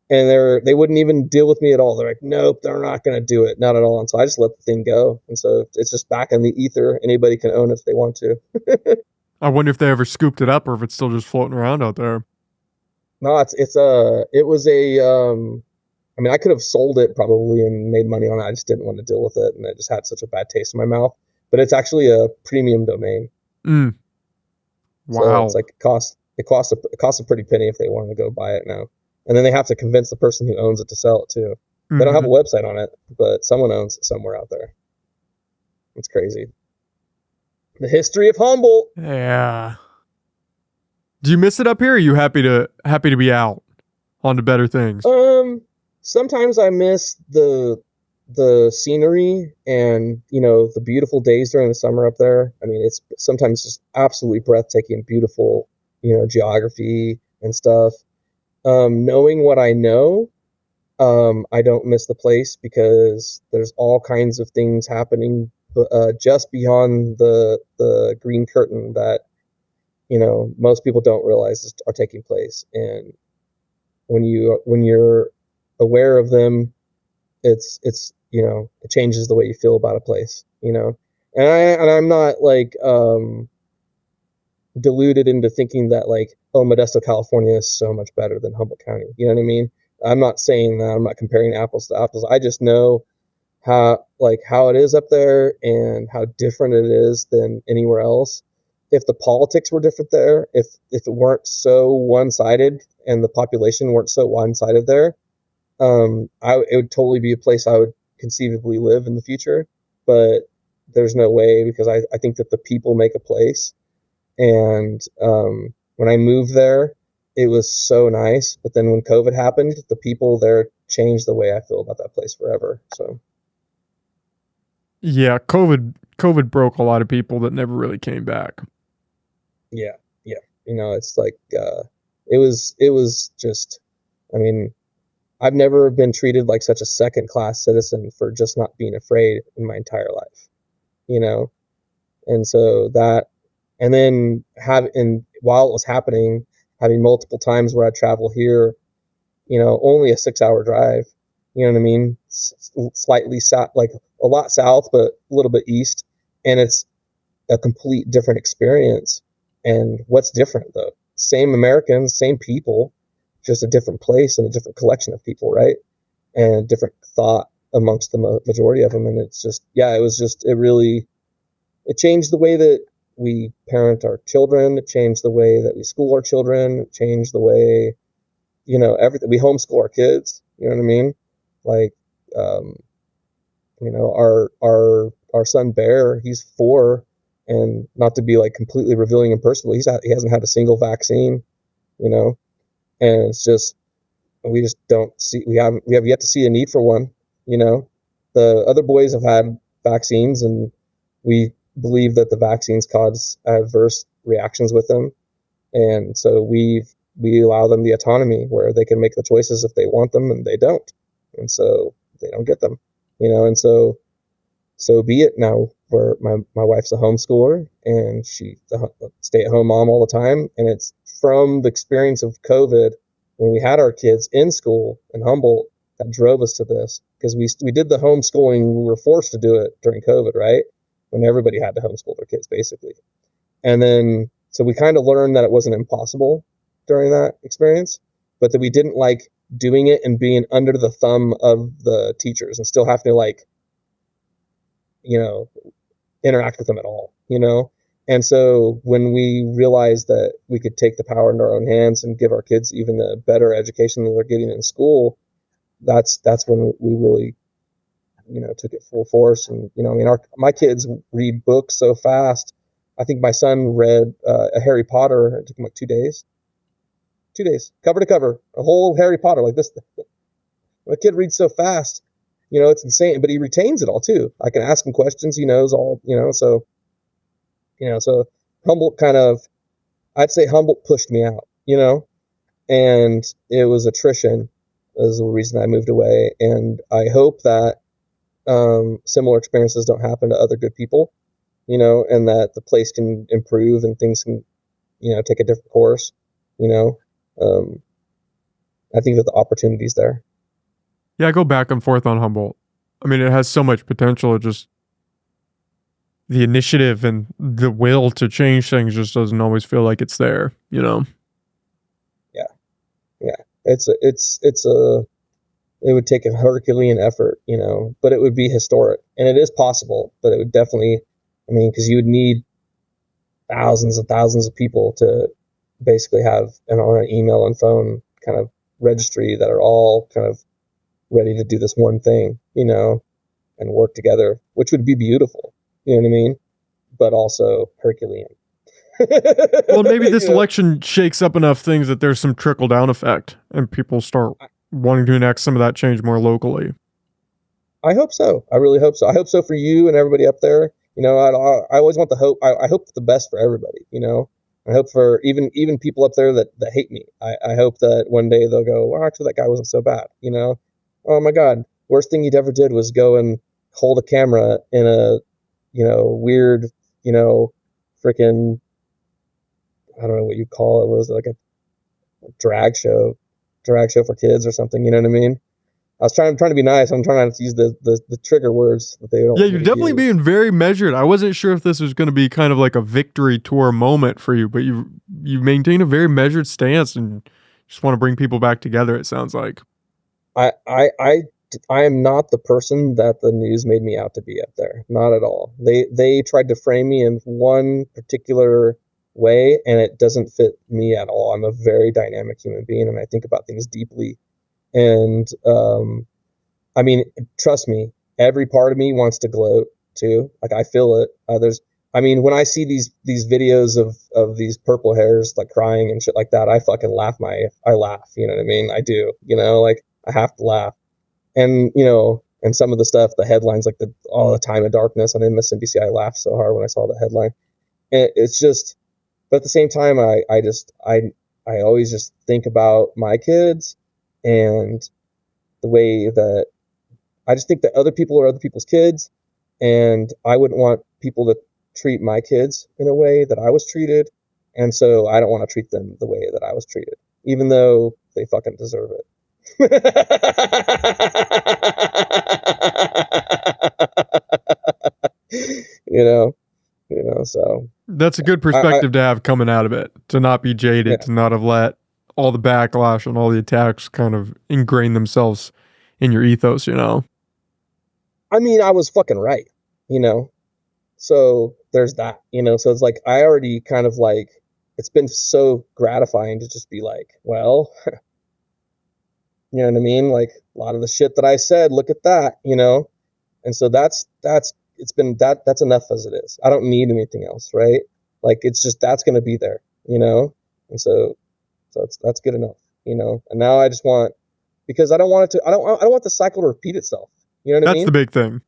And they wouldn't even deal with me at all. They're like, nope, they're not going to do it, not at all. And so I just let the thing go. And so it's just back in the ether. Anybody can own it if they want to. I wonder if they ever scooped it up or if it's still just floating around out there. No, it was I mean, I could have sold it probably and made money on it. I just didn't want to deal with it, and I just had such a bad taste in my mouth. But it's actually a premium domain, Mm. so it's Wow. like it costs a pretty penny if they want to go buy it now, and then they have to convince the person who owns it to sell it too. They don't have a Hmm. website on it, but someone owns it somewhere out there. It's crazy. The history of Humboldt. Yeah. Do you miss it up here? Or are you happy to be out on to better things? Um, Sometimes I miss the scenery and the beautiful days during the summer up there. I mean, it's sometimes just absolutely breathtaking, beautiful, geography and stuff. Knowing what I know, I don't miss the place because there's all kinds of things happening just beyond the green curtain that most people don't realize are taking place. And when you're aware of them, it's it changes the way you feel about a place. And I'm not like deluded into thinking that like, oh, Modesto, California is so much better than Humboldt County. You know what I mean? I'm not saying that. I'm not comparing apples to apples. I just know how it is up there and how different it is than anywhere else. If the politics were different there, if it weren't so one-sided and the population weren't so one-sided there, it would totally be a place I would conceivably live in the future. But there's no way, because I think that the people make a place. And when I moved there, it was so nice. But then when COVID happened, the people there changed the way I feel about that place forever. So Yeah, COVID broke a lot of people that never really came back. yeah, yeah, it's like it was just. I mean, I've never been treated like such a second class citizen for just not being afraid in my entire life. You know, and so that, and then and while it was happening, having multiple times where I travel here, only a 6-hour drive. You know what I mean? Slightly south, like a lot south, but a little bit east, and it's a complete different experience. And what's different though? Same Americans, same people, just a different place and a different collection of people, right? And different thought amongst the majority of them. And it's just, yeah, it changed the way that we parent our children. It changed the way that we school our children. It changed the way, everything. We homeschool our kids. You know what I mean? Like, um, our son Bear, he's 4, and not to be like completely revealing and personal, he hasn't had a single vaccine. You know, and it's just, we just don't see we have yet to see a need for one. You know, the other boys have had vaccines, and we believe that the vaccines cause adverse reactions with them, and so we allow them the autonomy where they can make the choices if they want them, and they don't, and so they don't get them. And so be it. Now, where my wife's a homeschooler, and she's a stay-at-home mom all the time, and it's from the experience of COVID when we had our kids in school in Humboldt that drove us to this, because we did the homeschooling. We were forced to do it during COVID, right? When everybody had to homeschool their kids, basically. And then, so we kind of learned that it wasn't impossible during that experience, but that we didn't like doing it and being under the thumb of the teachers and still having to like, you know, interact with them at all, And so when we realized that we could take the power in our own hands and give our kids even a better education than they're getting in school, that's when we really, took it full force. And, I mean, my kids read books so fast. I think my son read a Harry Potter. It took him like 2 days, 2 days, cover to cover, a whole Harry Potter like this. The kid reads so fast, it's insane, but he retains it all too. I can ask him questions. He knows all, so Humboldt I'd say Humboldt pushed me out, and it was attrition is the reason I moved away. And I hope that similar experiences don't happen to other good people, and that the place can improve and things can, take a different course, I think that the opportunity's there. Yeah, I go back and forth on Humboldt. I mean, it has so much potential. It just, the initiative and the will to change things just doesn't always feel like it's there, Yeah. It would take a Herculean effort, but it would be historic, and it is possible, but it would definitely, because you would need thousands and thousands of people to basically have on an email and phone kind of registry that are all kind of ready to do this one thing, and work together, which would be beautiful, you know what I mean? But also Herculean. Well, maybe this election shakes up enough things that there's some trickle down effect and people start wanting to enact some of that change more locally. I hope so. I really hope so. I hope so for you and everybody up there. I always want the hope. I hope the best for everybody. I hope for even people up there that hate me. I hope that one day they'll go, well, actually, that guy wasn't so bad. Oh my God, worst thing he'd ever did was go and hold a camera in a, weird, freaking, I don't know what you'd call it. Was like a drag show for kids or something. You know what I mean? I'm trying to be nice. I'm trying not to use the trigger words that they don't. Yeah, you're definitely being very measured. I wasn't sure if this was going to be kind of like a victory tour moment for you, but you maintain a very measured stance and just want to bring people back together. It sounds like. I am not the person that the news made me out to be up there. Not at all. They tried to frame me in one particular way, and it doesn't fit me at all. I'm a very dynamic human being, and I think about things deeply. And trust me, every part of me wants to gloat too. Like, I feel it. When I see these videos of these purple hairs like crying and shit like that, I fucking laugh. I laugh. You know what I mean? I do. Like, I have to laugh. And and some of the stuff, the headlines, like the time of darkness on MSNBC, I laughed so hard when I saw the headline. And it's just, but at the same time, I always just think about my kids and the way that I just think that other people are other people's kids, and I wouldn't want people to treat my kids in a way that I was treated, and so I don't want to treat them the way that I was treated, even though they fucking deserve it. So that's a good perspective to have coming out of it, to not be jaded, to not have let all the backlash and all the attacks kind of ingrain themselves in your ethos, I was fucking right, so there's that, so it's like, I already kind of like, it's been so gratifying to just be like, well, you know what I mean? Like, a lot of the shit that I said, look at that, and so that's enough as it is. I don't need anything else, right? Like, it's just, that's going to be there, and so that's good enough, and now I just want, because I don't want the cycle to repeat itself. You know what I mean? That's the big thing.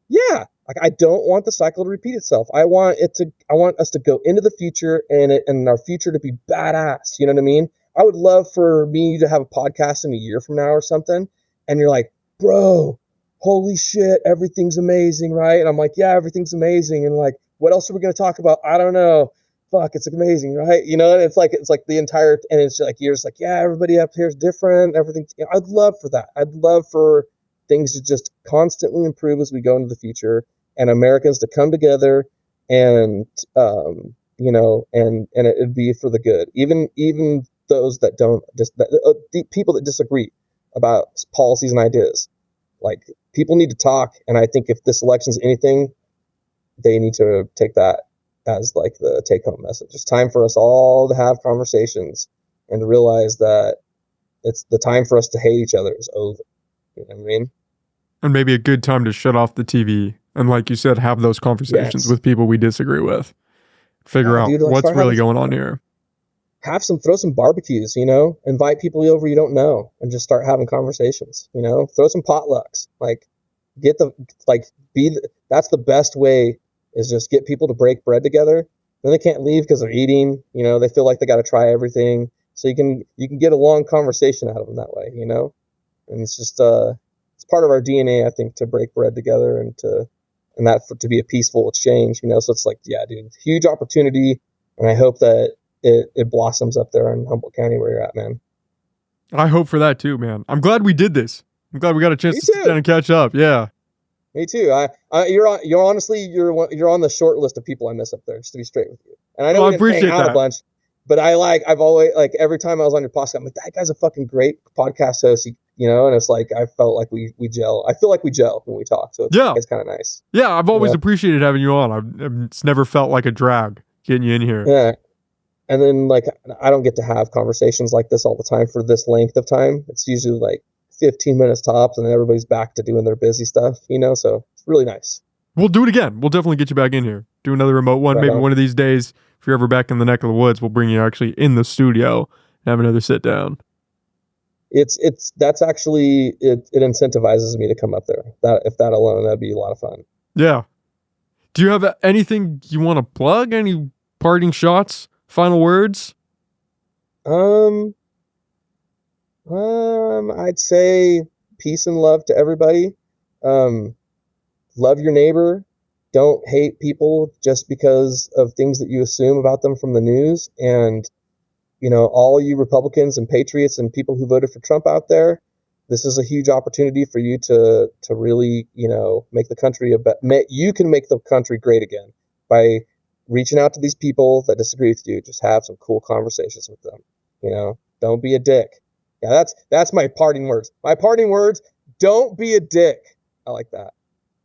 Yeah. Like, I don't want the cycle to repeat itself. I want us to go into the future and our future to be badass. You know what I mean? I would love for me to have a podcast in a year from now or something, and you're like, bro, holy shit, everything's amazing, right? And I'm like, yeah, everything's amazing. And like, what else are we going to talk about? I don't know. Fuck, it's amazing, right? And it's like the entire, and it's like, you're just like, yeah, everybody up here is different. Everything. I'd love for that. I'd love for things to just constantly improve as we go into the future, and Americans to come together, and and it'd be for the good. Even those that don't, the people that disagree about policies and ideas, like, people need to talk. And I think if this election's anything, they need to take that as like the take-home message. It's time for us all to have conversations and to realize that it's the time for us to hate each other is over. You know what I mean? And maybe a good time to shut off the TV and, like you said, have those conversations with people we disagree with. Figure out what's really going on here. Throw some barbecues, invite people over you don't know, and just start having conversations, throw some potlucks, like, that's the best way, is just get people to break bread together. Then they can't leave because they're eating, they feel like they got to try everything. So you can get a long conversation out of them that way, And it's just it's part of our DNA, I think, to break bread together and to be a peaceful exchange, you know. So it's like, yeah, dude, huge opportunity, and I hope that it blossoms up there in Humboldt County where you're at, man. I hope for that too, man. I'm glad we did this. I'm glad we got a chance Me to sit down too. and catch up. Yeah. Me too. You're honestly you're on the short list of people I miss up there. Just to be straight with you, and I know Well, we I didn't hang appreciate out a that. bunch, but I've always like every time I was on your podcast, I'm like, that guy's a fucking great podcast host, you know. And it's like I felt like we gel. I feel like we gel when we talk, so Yeah. it's kind of nice. Yeah. I've You always know? appreciated having you on. It's never felt like a drag getting you in here. Yeah. And then like I don't get to have conversations like this all the time for this length of time. It's usually like 15 minutes tops, and then everybody's back to doing their busy stuff, you know. So it's really nice. We'll do it again. We'll definitely get you back in here. Do another remote one. Right Maybe on. one of these days, if you're ever back in the neck of the woods, we'll bring you actually in the studio and have another sit down. That's actually it incentivizes me to come up there. That if that alone, that'd be a lot of fun. Yeah. Do you have anything you want to plug? Any parting shots? Final words? I'd say peace and love to everybody. Love your neighbor. Don't hate people just because of things that you assume about them from the news. And, you know, all you Republicans and patriots and people who voted for Trump out there, this is a huge opportunity for you to really, you know, make the country you can make the country great again by reaching out to these people that disagree with you. Just have some cool conversations with them. You know, don't be a dick. Yeah, that's my parting words. My parting words, don't be a dick. I like that.